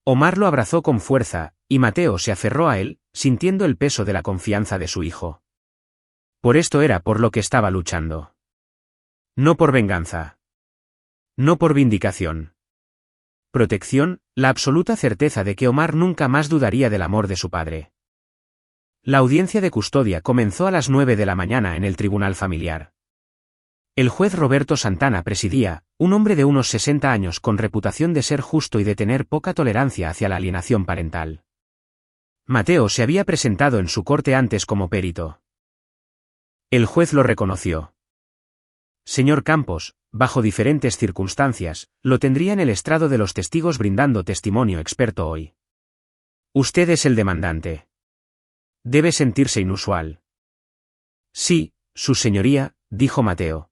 Omar lo abrazó con fuerza, y Mateo se aferró a él, sintiendo el peso de la confianza de su hijo. Por esto era por lo que estaba luchando. No por venganza. No por vindicación. Protección, la absoluta certeza de que Omar nunca más dudaría del amor de su padre. La audiencia de custodia comenzó a las 9 de la mañana en el tribunal familiar. El juez Roberto Santana presidía, un hombre de unos 60 años con reputación de ser justo y de tener poca tolerancia hacia la alienación parental. Mateo se había presentado en su corte antes como perito. El juez lo reconoció. Señor Campos, bajo diferentes circunstancias, lo tendría en el estrado de los testigos brindando testimonio experto hoy. Usted es el demandante. Debe sentirse inusual. Sí, su señoría, dijo Mateo.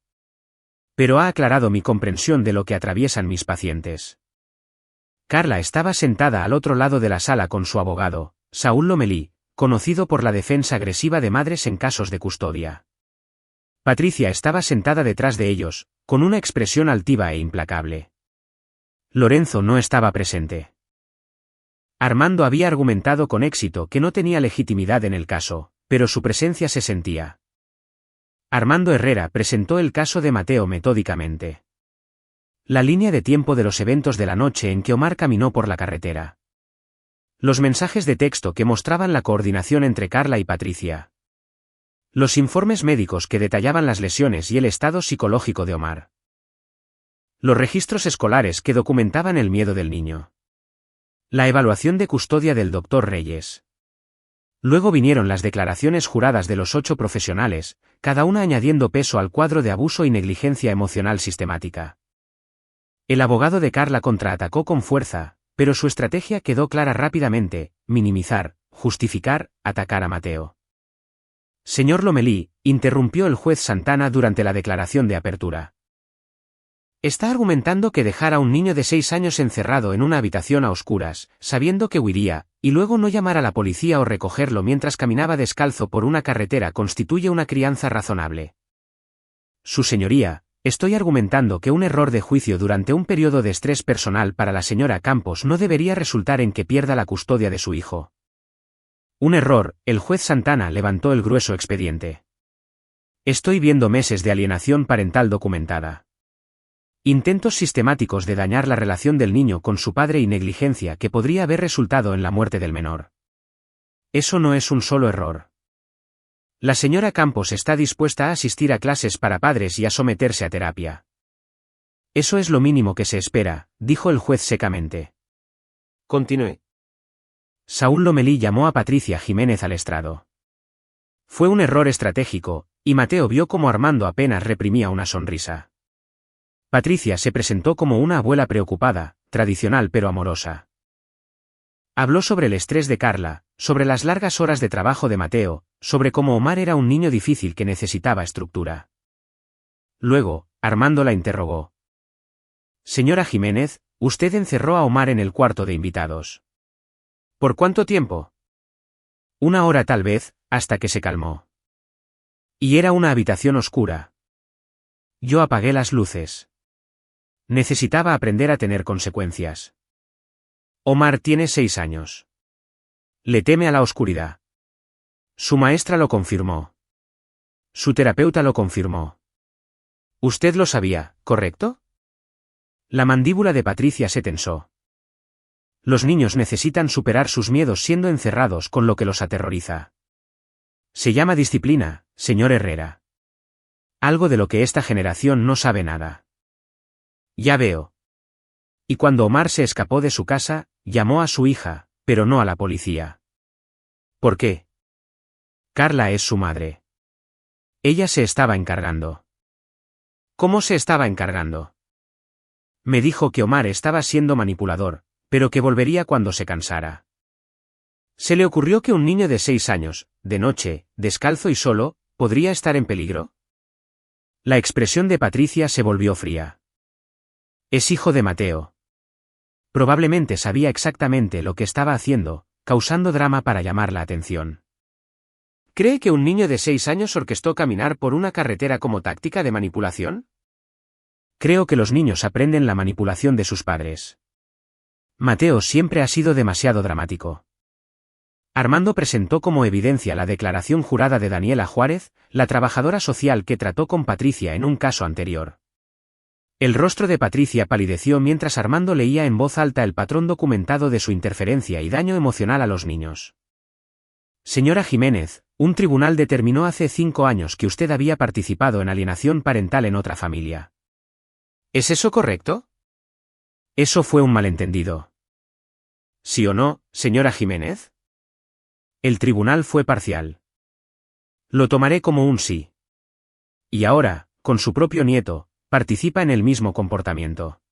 Pero ha aclarado mi comprensión de lo que atraviesan mis pacientes. Carla estaba sentada al otro lado de la sala con su abogado, Saúl Lomelí, conocido por la defensa agresiva de madres en casos de custodia. Patricia estaba sentada detrás de ellos, con una expresión altiva e implacable. Lorenzo no estaba presente. Armando había argumentado con éxito que no tenía legitimidad en el caso, pero su presencia se sentía. Armando Herrera presentó el caso de Mateo metódicamente. La línea de tiempo de los eventos de la noche en que Omar caminó por la carretera. Los mensajes de texto que mostraban la coordinación entre Carla y Patricia. Los informes médicos que detallaban las lesiones y el estado psicológico de Omar. Los registros escolares que documentaban el miedo del niño. La evaluación de custodia del Dr. Reyes. Luego vinieron las declaraciones juradas de los 8 profesionales, cada una añadiendo peso al cuadro de abuso y negligencia emocional sistemática. El abogado de Carla contraatacó con fuerza, pero su estrategia quedó clara rápidamente: minimizar, justificar, atacar a Mateo. Señor Lomelí, interrumpió el juez Santana durante la declaración de apertura. Está argumentando que dejar a un niño de 6 años encerrado en una habitación a oscuras, sabiendo que huiría, y luego no llamar a la policía o recogerlo mientras caminaba descalzo por una carretera constituye una crianza razonable. Su señoría, Estoy argumentando que un error de juicio durante un periodo de estrés personal para la señora Campos no debería resultar en que pierda la custodia de su hijo. Un error, el juez Santana levantó el grueso expediente. Estoy viendo meses de alienación parental documentada. Intentos sistemáticos de dañar la relación del niño con su padre y negligencia que podría haber resultado en la muerte del menor. Eso no es un solo error. La señora Campos está dispuesta a asistir a clases para padres y a someterse a terapia. Eso es lo mínimo que se espera, dijo el juez secamente. Continúe. Saúl Lomelí llamó a Patricia Jiménez al estrado. Fue un error estratégico, y Mateo vio cómo Armando apenas reprimía una sonrisa. Patricia se presentó como una abuela preocupada, tradicional pero amorosa. Habló sobre el estrés de Carla, sobre las largas horas de trabajo de Mateo, sobre cómo Omar era un niño difícil que necesitaba estructura. Luego, Armando la interrogó. Señora Jiménez, usted encerró a Omar en el cuarto de invitados. ¿Por cuánto tiempo? 1 hora tal vez, hasta que se calmó. Y era una habitación oscura. Yo apagué las luces. Necesitaba aprender a tener consecuencias. Omar tiene 6 años. Le teme a la oscuridad. Su maestra lo confirmó. Su terapeuta lo confirmó. Usted lo sabía, ¿correcto? La mandíbula de Patricia se tensó. Los niños necesitan superar sus miedos siendo encerrados con lo que los aterroriza. Se llama disciplina, señor Herrera. Algo de lo que esta generación no sabe nada. Ya veo. Y cuando Omar se escapó de su casa, llamó a su hija, pero no a la policía. ¿Por qué? Carla es su madre. Ella se estaba encargando. ¿Cómo se estaba encargando? Me dijo que Omar estaba siendo manipulador, pero que volvería cuando se cansara. ¿Se le ocurrió que un niño de 6 años, de noche, descalzo y solo, podría estar en peligro? La expresión de Patricia se volvió fría. Es hijo de Mateo. Probablemente sabía exactamente lo que estaba haciendo, causando drama para llamar la atención. ¿Cree que un niño de 6 años orquestó caminar por una carretera como táctica de manipulación? Creo que los niños aprenden la manipulación de sus padres. Mateo siempre ha sido demasiado dramático. Armando presentó como evidencia la declaración jurada de Daniela Juárez, la trabajadora social que trató con Patricia en un caso anterior. El rostro de Patricia palideció mientras Armando leía en voz alta el patrón documentado de su interferencia y daño emocional a los niños. Señora Jiménez, un tribunal determinó hace 5 años que usted había participado en alienación parental en otra familia. ¿Es eso correcto? Eso fue un malentendido. ¿Sí o no, señora Jiménez? El tribunal fue parcial. Lo tomaré como un sí. Y ahora, con su propio nieto, participa en el mismo comportamiento.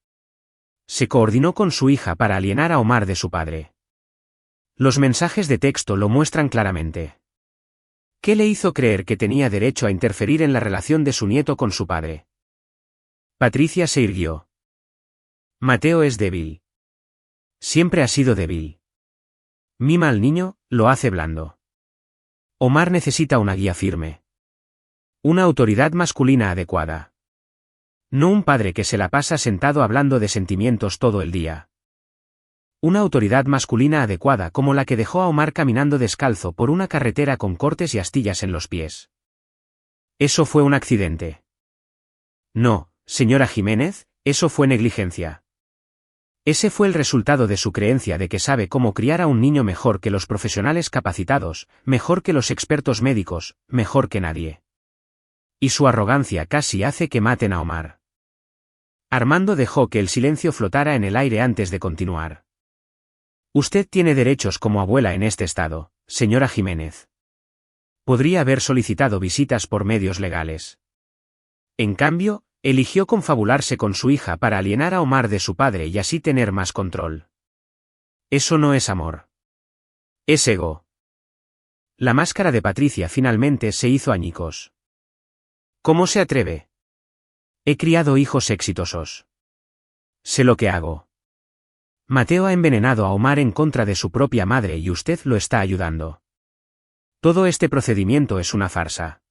Se coordinó con su hija para alienar a Omar de su padre. Los mensajes de texto lo muestran claramente. ¿Qué le hizo creer que tenía derecho a interferir en la relación de su nieto con su padre? Patricia se irguió. Mateo es débil. Siempre ha sido débil. Mima al niño, lo hace blando. Omar necesita una guía firme. Una autoridad masculina adecuada. No un padre que se la pasa sentado hablando de sentimientos todo el día. Una autoridad masculina adecuada como la que dejó a Omar caminando descalzo por una carretera con cortes y astillas en los pies. Eso fue un accidente. No, señora Jiménez, eso fue negligencia. Ese fue el resultado de su creencia de que sabe cómo criar a un niño mejor que los profesionales capacitados, mejor que los expertos médicos, mejor que nadie. Y su arrogancia casi hace que maten a Omar. Armando dejó que el silencio flotara en el aire antes de continuar. Usted tiene derechos como abuela en este estado, señora Jiménez. Podría haber solicitado visitas por medios legales. En cambio, eligió confabularse con su hija para alienar a Omar de su padre y así tener más control. Eso no es amor. Es ego. La máscara de Patricia finalmente se hizo añicos. ¿Cómo se atreve? He criado hijos exitosos. Sé lo que hago. Mateo ha envenenado a Omar en contra de su propia madre y usted lo está ayudando. Todo este procedimiento es una farsa.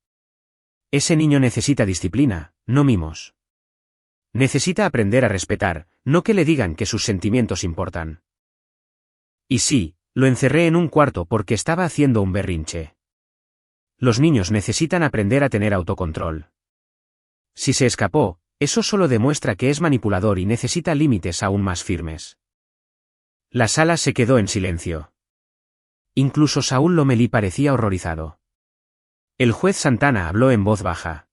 Ese niño necesita disciplina, no mimos. Necesita aprender a respetar, no que le digan que sus sentimientos importan. Y sí, lo encerré en un cuarto porque estaba haciendo un berrinche. Los niños necesitan aprender a tener autocontrol. Si se escapó, eso solo demuestra que es manipulador y necesita límites aún más firmes. La sala se quedó en silencio. Incluso Saúl Lomelí parecía horrorizado. El juez Santana habló en voz baja.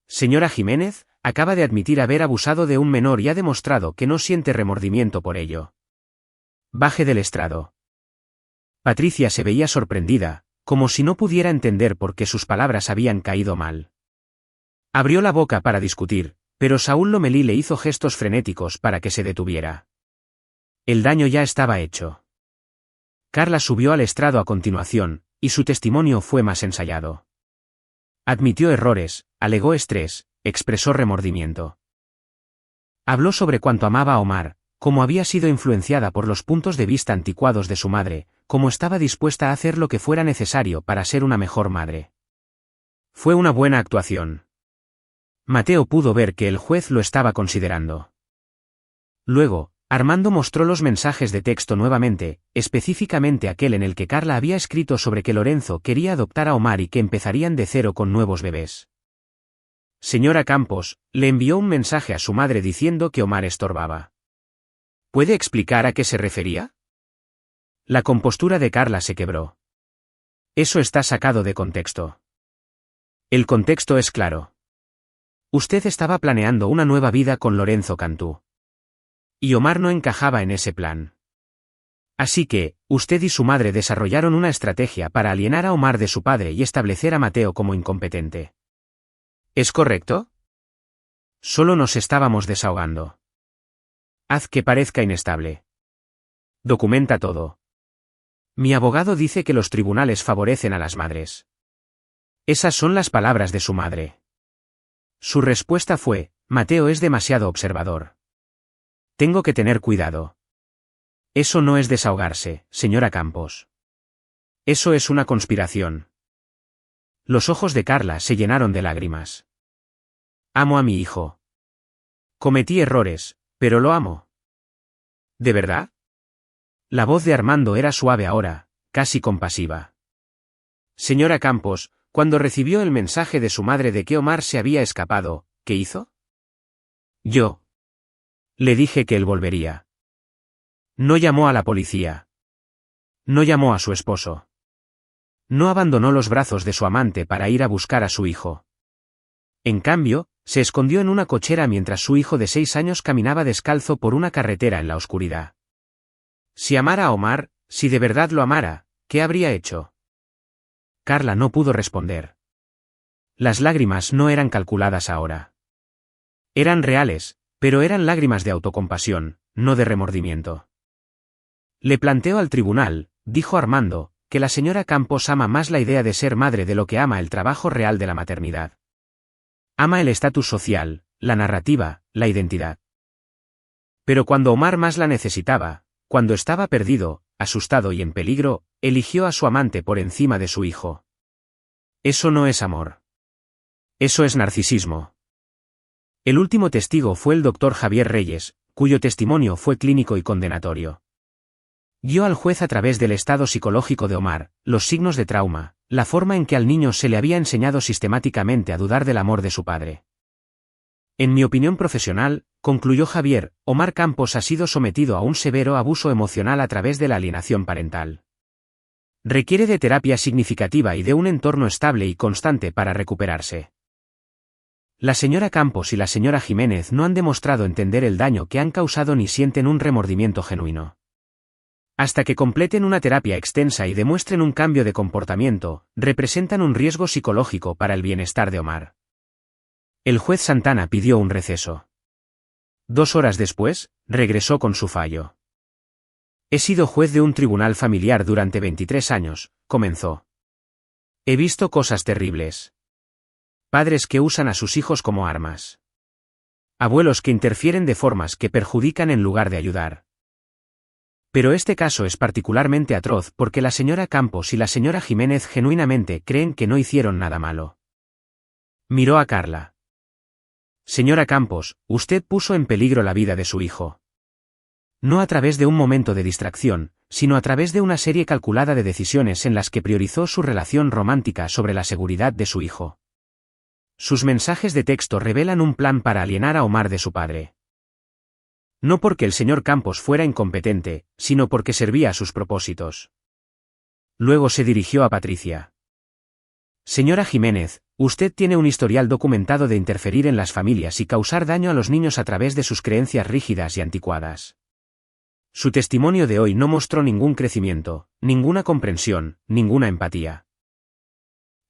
Señora Jiménez, acaba de admitir haber abusado de un menor y ha demostrado que no siente remordimiento por ello. Baje del estrado. Patricia se veía sorprendida, como si no pudiera entender por qué sus palabras habían caído mal. Abrió la boca para discutir, pero Saúl Lomelí le hizo gestos frenéticos para que se detuviera. El daño ya estaba hecho. Carla subió al estrado a continuación, y su testimonio fue más ensayado. Admitió errores, alegó estrés, expresó remordimiento. Habló sobre cuánto amaba a Omar, cómo había sido influenciada por los puntos de vista anticuados de su madre, cómo estaba dispuesta a hacer lo que fuera necesario para ser una mejor madre. Fue una buena actuación. Mateo pudo ver que el juez lo estaba considerando. Luego, Armando mostró los mensajes de texto nuevamente, específicamente aquel en el que Carla había escrito sobre que Lorenzo quería adoptar a Omar y que empezarían de cero con nuevos bebés. Señora Campos, le envió un mensaje a su madre diciendo que Omar estorbaba. ¿Puede explicar a qué se refería? La compostura de Carla se quebró. Eso está sacado de contexto. El contexto es claro. Usted estaba planeando una nueva vida con Lorenzo Cantú. Y Omar no encajaba en ese plan. Así que, usted y su madre desarrollaron una estrategia para alienar a Omar de su padre y establecer a Mateo como incompetente. ¿Es correcto? Solo nos estábamos desahogando. Haz que parezca inestable. Documenta todo. Mi abogado dice que los tribunales favorecen a las madres. Esas son las palabras de su madre. Su respuesta fue: Mateo es demasiado observador. Tengo que tener cuidado. Eso no es desahogarse, señora Campos. Eso es una conspiración. Los ojos de Carla se llenaron de lágrimas. Amo a mi hijo. Cometí errores, pero lo amo. ¿De verdad? La voz de Armando era suave ahora, casi compasiva. Señora Campos, cuando recibió el mensaje de su madre de que Omar se había escapado, ¿qué hizo? Yo. Le dije que él volvería. No llamó a la policía. No llamó a su esposo. No abandonó los brazos de su amante para ir a buscar a su hijo. En cambio, se escondió en una cochera mientras su hijo de 6 años caminaba descalzo por una carretera en la oscuridad. Si amara a Omar, si de verdad lo amara, ¿qué habría hecho? Carla no pudo responder. Las lágrimas no eran calculadas ahora. Eran reales, pero eran lágrimas de autocompasión, no de remordimiento. Le planteó al tribunal, dijo Armando, que la señora Campos ama más la idea de ser madre de lo que ama el trabajo real de la maternidad. Ama el estatus social, la narrativa, la identidad. Pero cuando Omar más la necesitaba, cuando estaba perdido, asustado y en peligro, eligió a su amante por encima de su hijo. Eso no es amor. Eso es narcisismo. El último testigo fue el doctor Javier Reyes, cuyo testimonio fue clínico y condenatorio. Guió al juez a través del estado psicológico de Omar, los signos de trauma, la forma en que al niño se le había enseñado sistemáticamente a dudar del amor de su padre. En mi opinión profesional, concluyó Javier, Omar Campos ha sido sometido a un severo abuso emocional a través de la alienación parental. Requiere de terapia significativa y de un entorno estable y constante para recuperarse. La señora Campos y la señora Jiménez no han demostrado entender el daño que han causado ni sienten un remordimiento genuino. Hasta que completen una terapia extensa y demuestren un cambio de comportamiento, representan un riesgo psicológico para el bienestar de Omar. El juez Santana pidió un receso. 2 horas después, regresó con su fallo. He sido juez de un tribunal familiar durante 23 años, comenzó. He visto cosas terribles. Padres que usan a sus hijos como armas. Abuelos que interfieren de formas que perjudican en lugar de ayudar. Pero este caso es particularmente atroz porque la señora Campos y la señora Jiménez genuinamente creen que no hicieron nada malo. Miró a Carla. Señora Campos, usted puso en peligro la vida de su hijo. No a través de un momento de distracción, sino a través de una serie calculada de decisiones en las que priorizó su relación romántica sobre la seguridad de su hijo. Sus mensajes de texto revelan un plan para alienar a Omar de su padre. No porque el señor Campos fuera incompetente, sino porque servía a sus propósitos. Luego se dirigió a Patricia. Señora Jiménez, usted tiene un historial documentado de interferir en las familias y causar daño a los niños a través de sus creencias rígidas y anticuadas. Su testimonio de hoy no mostró ningún crecimiento, ninguna comprensión, ninguna empatía.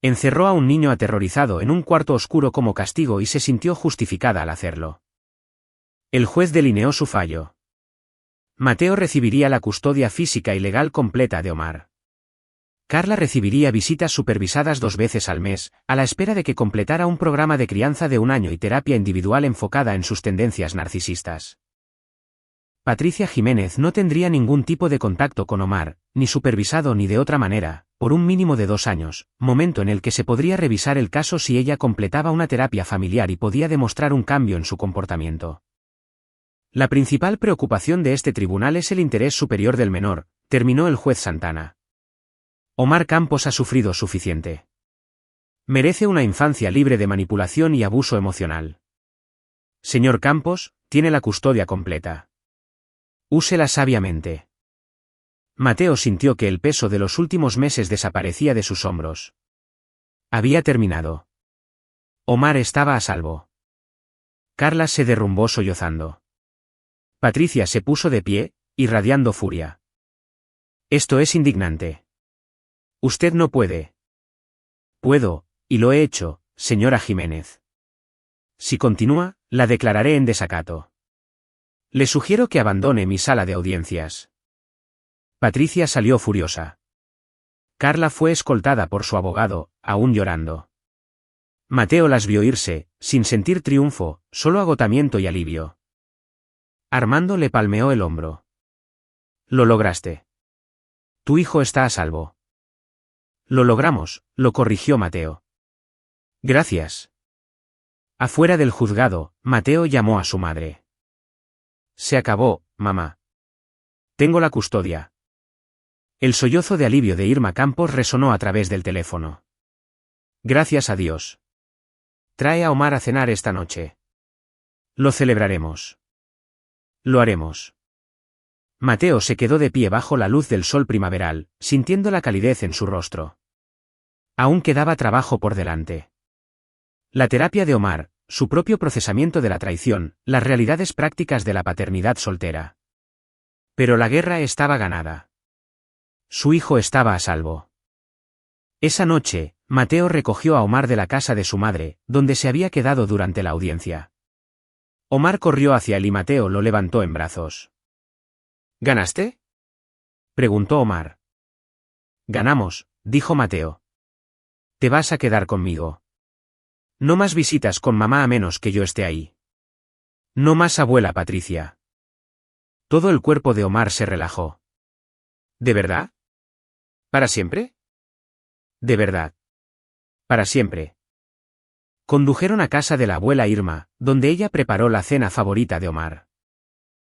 Encerró a un niño aterrorizado en un cuarto oscuro como castigo y se sintió justificada al hacerlo. El juez delineó su fallo. Mateo recibiría la custodia física y legal completa de Omar. Carla recibiría visitas supervisadas 2 veces al mes, a la espera de que completara un programa de crianza de 1 año y terapia individual enfocada en sus tendencias narcisistas. Patricia Jiménez no tendría ningún tipo de contacto con Omar, ni supervisado ni de otra manera, por un mínimo de 2 años, momento en el que se podría revisar el caso si ella completaba una terapia familiar y podía demostrar un cambio en su comportamiento. La principal preocupación de este tribunal es el interés superior del menor, terminó el juez Santana. Omar Campos ha sufrido suficiente. Merece una infancia libre de manipulación y abuso emocional. Señor Campos, tiene la custodia completa. Úsela sabiamente. Mateo sintió que el peso de los últimos meses desaparecía de sus hombros. Había terminado. Omar estaba a salvo. Carla se derrumbó sollozando. Patricia se puso de pie, irradiando furia. Esto es indignante. Usted no puede. Puedo, y lo he hecho, señora Jiménez. Si continúa, la declararé en desacato. Le sugiero que abandone mi sala de audiencias. Patricia salió furiosa. Carla fue escoltada por su abogado, aún llorando. Mateo las vio irse, sin sentir triunfo, solo agotamiento y alivio. Armando le palmeó el hombro. Lo lograste. Tu hijo está a salvo. Lo logramos, lo corrigió Mateo. Gracias. Afuera del juzgado, Mateo llamó a su madre. Se acabó, mamá. Tengo la custodia. El sollozo de alivio de Irma Campos resonó a través del teléfono. Gracias a Dios. Trae a Omar a cenar esta noche. Lo celebraremos. Lo haremos. Mateo se quedó de pie bajo la luz del sol primaveral, sintiendo la calidez en su rostro. Aún quedaba trabajo por delante. La terapia de Omar, su propio procesamiento de la traición, las realidades prácticas de la paternidad soltera. Pero la guerra estaba ganada. Su hijo estaba a salvo. Esa noche, Mateo recogió a Omar de la casa de su madre, donde se había quedado durante la audiencia. Omar corrió hacia él y Mateo lo levantó en brazos. ¿Ganaste?, preguntó Omar. Ganamos, dijo Mateo. Te vas a quedar conmigo. No más visitas con mamá a menos que yo esté ahí. No más abuela Patricia. Todo el cuerpo de Omar se relajó. ¿De verdad? ¿Para siempre? De verdad. Para siempre. Condujeron a casa de la abuela Irma, donde ella preparó la cena favorita de Omar.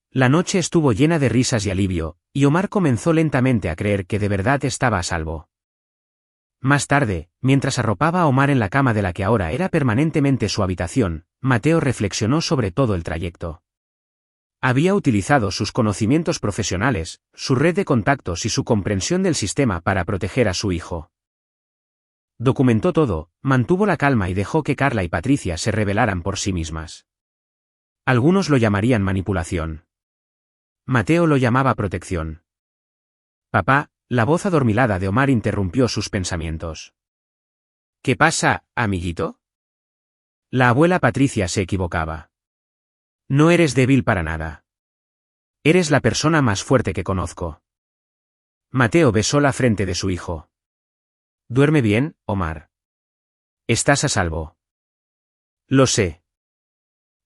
La noche estuvo llena de risas y alivio, y Omar comenzó lentamente a creer que de verdad estaba a salvo. Más tarde, mientras arropaba a Omar en la cama de la que ahora era permanentemente su habitación, Mateo reflexionó sobre todo el trayecto. Había utilizado sus conocimientos profesionales, su red de contactos y su comprensión del sistema para proteger a su hijo. Documentó todo, mantuvo la calma y dejó que Carla y Patricia se rebelaran por sí mismas. Algunos lo llamarían manipulación. Mateo lo llamaba protección. Papá, la voz adormilada de Omar interrumpió sus pensamientos. ¿Qué pasa, amiguito? La abuela Patricia se equivocaba. No eres débil para nada. Eres la persona más fuerte que conozco. Mateo besó la frente de su hijo. Duerme bien, Omar. Estás a salvo. Lo sé.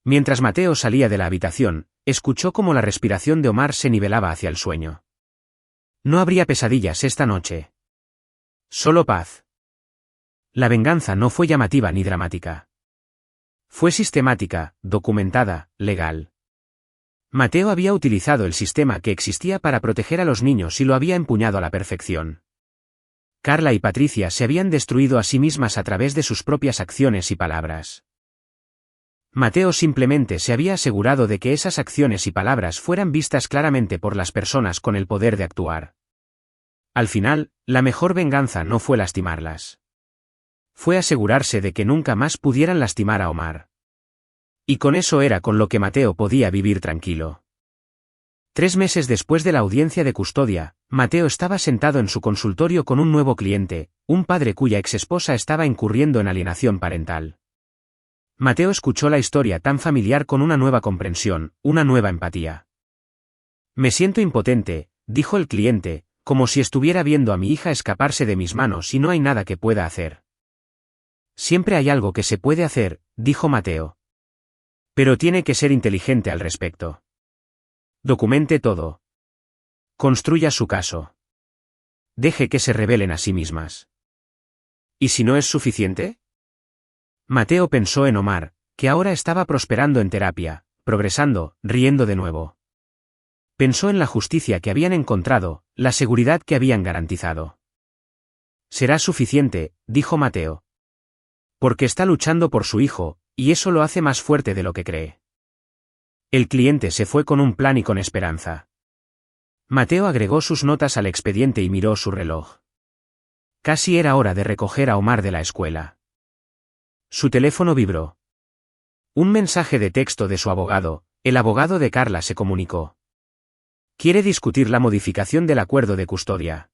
Mientras Mateo salía de la habitación, escuchó cómo la respiración de Omar se nivelaba hacia el sueño. No habría pesadillas esta noche. Solo paz. La venganza no fue llamativa ni dramática. Fue sistemática, documentada, legal. Mateo había utilizado el sistema que existía para proteger a los niños y lo había empuñado a la perfección. Carla y Patricia se habían destruido a sí mismas a través de sus propias acciones y palabras. Mateo simplemente se había asegurado de que esas acciones y palabras fueran vistas claramente por las personas con el poder de actuar. Al final, la mejor venganza no fue lastimarlas. Fue asegurarse de que nunca más pudieran lastimar a Omar. Y con eso era con lo que Mateo podía vivir tranquilo. 3 meses después de la audiencia de custodia, Mateo estaba sentado en su consultorio con un nuevo cliente, un padre cuya exesposa estaba incurriendo en alienación parental. Mateo escuchó la historia tan familiar con una nueva comprensión, una nueva empatía. Me siento impotente, dijo el cliente, como si estuviera viendo a mi hija escaparse de mis manos y no hay nada que pueda hacer. Siempre hay algo que se puede hacer, dijo Mateo. Pero tiene que ser inteligente al respecto. Documente todo. Construya su caso. Deje que se rebelen a sí mismas. ¿Y si no es suficiente? Mateo pensó en Omar, que ahora estaba prosperando en terapia, progresando, riendo de nuevo. Pensó en la justicia que habían encontrado, la seguridad que habían garantizado. Será suficiente, dijo Mateo. Porque está luchando por su hijo, y eso lo hace más fuerte de lo que cree. El cliente se fue con un plan y con esperanza. Mateo agregó sus notas al expediente y miró su reloj. Casi era hora de recoger a Omar de la escuela. Su teléfono vibró. Un mensaje de texto de su abogado, el abogado de Carla se comunicó. Quiere discutir la modificación del acuerdo de custodia.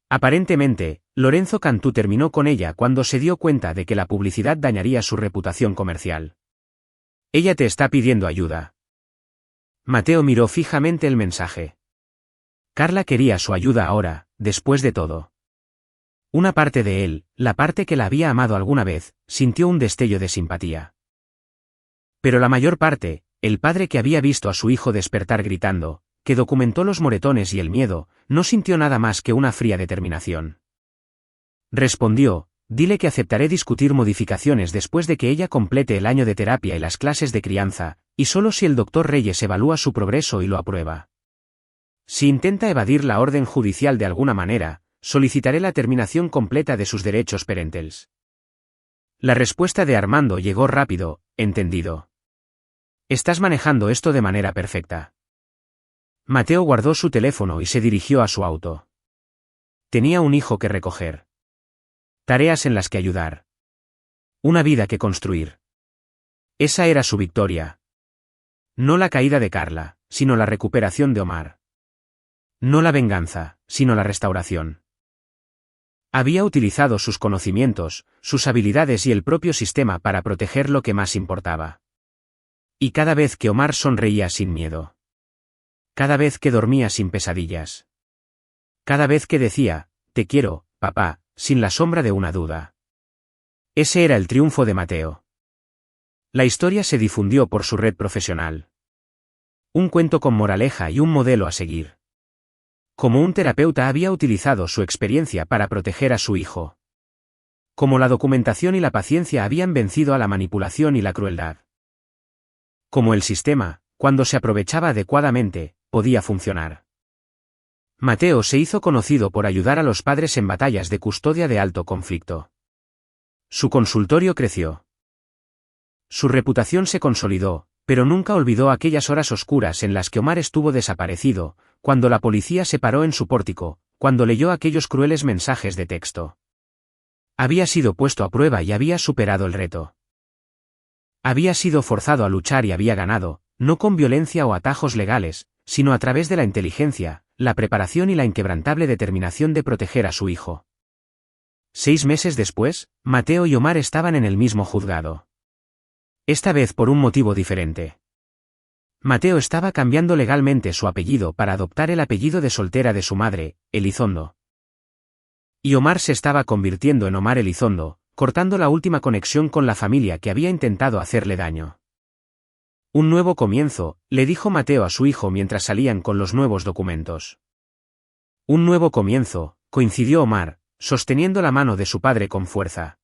Aparentemente, Lorenzo Cantú terminó con ella cuando se dio cuenta de que la publicidad dañaría su reputación comercial. Ella te está pidiendo ayuda. Mateo miró fijamente el mensaje. Carla quería su ayuda ahora, después de todo. Una parte de él, la parte que la había amado alguna vez, sintió un destello de simpatía. Pero la mayor parte, el padre que había visto a su hijo despertar gritando, que documentó los moretones y el miedo, no sintió nada más que una fría determinación. Respondió, dile que aceptaré discutir modificaciones después de que ella complete el año de terapia y las clases de crianza, y solo si el doctor Reyes evalúa su progreso y lo aprueba. Si intenta evadir la orden judicial de alguna manera, solicitaré la terminación completa de sus derechos parentales. La respuesta de Armando llegó rápido, entendido. Estás manejando esto de manera perfecta. Mateo guardó su teléfono y se dirigió a su auto. Tenía un hijo que recoger. Tareas en las que ayudar. Una vida que construir. Esa era su victoria. No la caída de Carla, sino la recuperación de Omar. No la venganza, sino la restauración. Había utilizado sus conocimientos, sus habilidades y el propio sistema para proteger lo que más importaba. Y cada vez que Omar sonreía sin miedo. Cada vez que dormía sin pesadillas. Cada vez que decía, te quiero, papá, sin la sombra de una duda. Ese era el triunfo de Mateo. La historia se difundió por su red profesional. Un cuento con moraleja y un modelo a seguir. Como un terapeuta había utilizado su experiencia para proteger a su hijo. Como la documentación y la paciencia habían vencido a la manipulación y la crueldad. Como el sistema, cuando se aprovechaba adecuadamente, podía funcionar. Mateo se hizo conocido por ayudar a los padres en batallas de custodia de alto conflicto. Su consultorio creció. Su reputación se consolidó, pero nunca olvidó aquellas horas oscuras en las que Omar estuvo desaparecido, cuando la policía se paró en su pórtico, cuando leyó aquellos crueles mensajes de texto. Había sido puesto a prueba y había superado el reto. Había sido forzado a luchar y había ganado, no con violencia o atajos legales, sino a través de la inteligencia, la preparación y la inquebrantable determinación de proteger a su hijo. 6 meses después, Mateo y Omar estaban en el mismo juzgado. Esta vez por un motivo diferente. Mateo estaba cambiando legalmente su apellido para adoptar el apellido de soltera de su madre, Elizondo. Y Omar se estaba convirtiendo en Omar Elizondo, cortando la última conexión con la familia que había intentado hacerle daño. Un nuevo comienzo, le dijo Mateo a su hijo mientras salían con los nuevos documentos. Un nuevo comienzo, coincidió Omar, sosteniendo la mano de su padre con fuerza.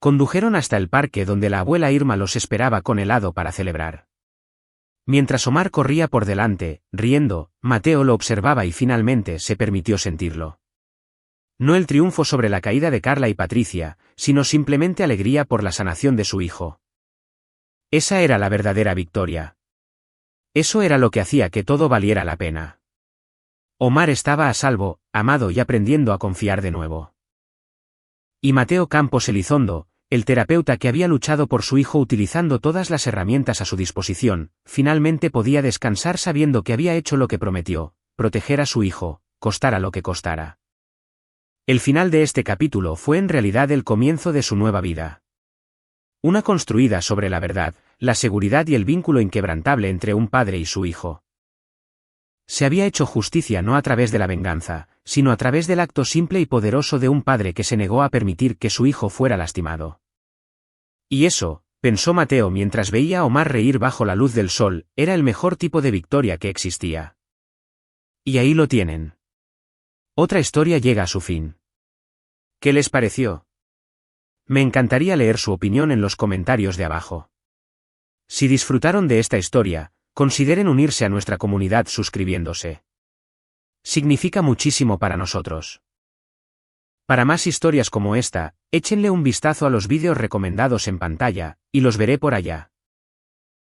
Condujeron hasta el parque donde la abuela Irma los esperaba con helado para celebrar. Mientras Omar corría por delante, riendo, Mateo lo observaba y finalmente se permitió sentirlo. No el triunfo sobre la caída de Carla y Patricia, sino simplemente alegría por la sanación de su hijo. Esa era la verdadera victoria. Eso era lo que hacía que todo valiera la pena. Omar estaba a salvo, amado y aprendiendo a confiar de nuevo. Y Mateo Campos Elizondo, el terapeuta que había luchado por su hijo utilizando todas las herramientas a su disposición, finalmente podía descansar sabiendo que había hecho lo que prometió, proteger a su hijo, costara lo que costara. El final de este capítulo fue en realidad el comienzo de su nueva vida. Una construida sobre la verdad, la seguridad y el vínculo inquebrantable entre un padre y su hijo. Se había hecho justicia no a través de la venganza, sino a través del acto simple y poderoso de un padre que se negó a permitir que su hijo fuera lastimado. Y eso, pensó Mateo mientras veía a Omar reír bajo la luz del sol, era el mejor tipo de victoria que existía. Y ahí lo tienen. Otra historia llega a su fin. ¿Qué les pareció? Me encantaría leer su opinión en los comentarios de abajo. Si disfrutaron de esta historia, consideren unirse a nuestra comunidad suscribiéndose. Significa muchísimo para nosotros. Para más historias como esta, échenle un vistazo a los vídeos recomendados en pantalla, y los veré por allá.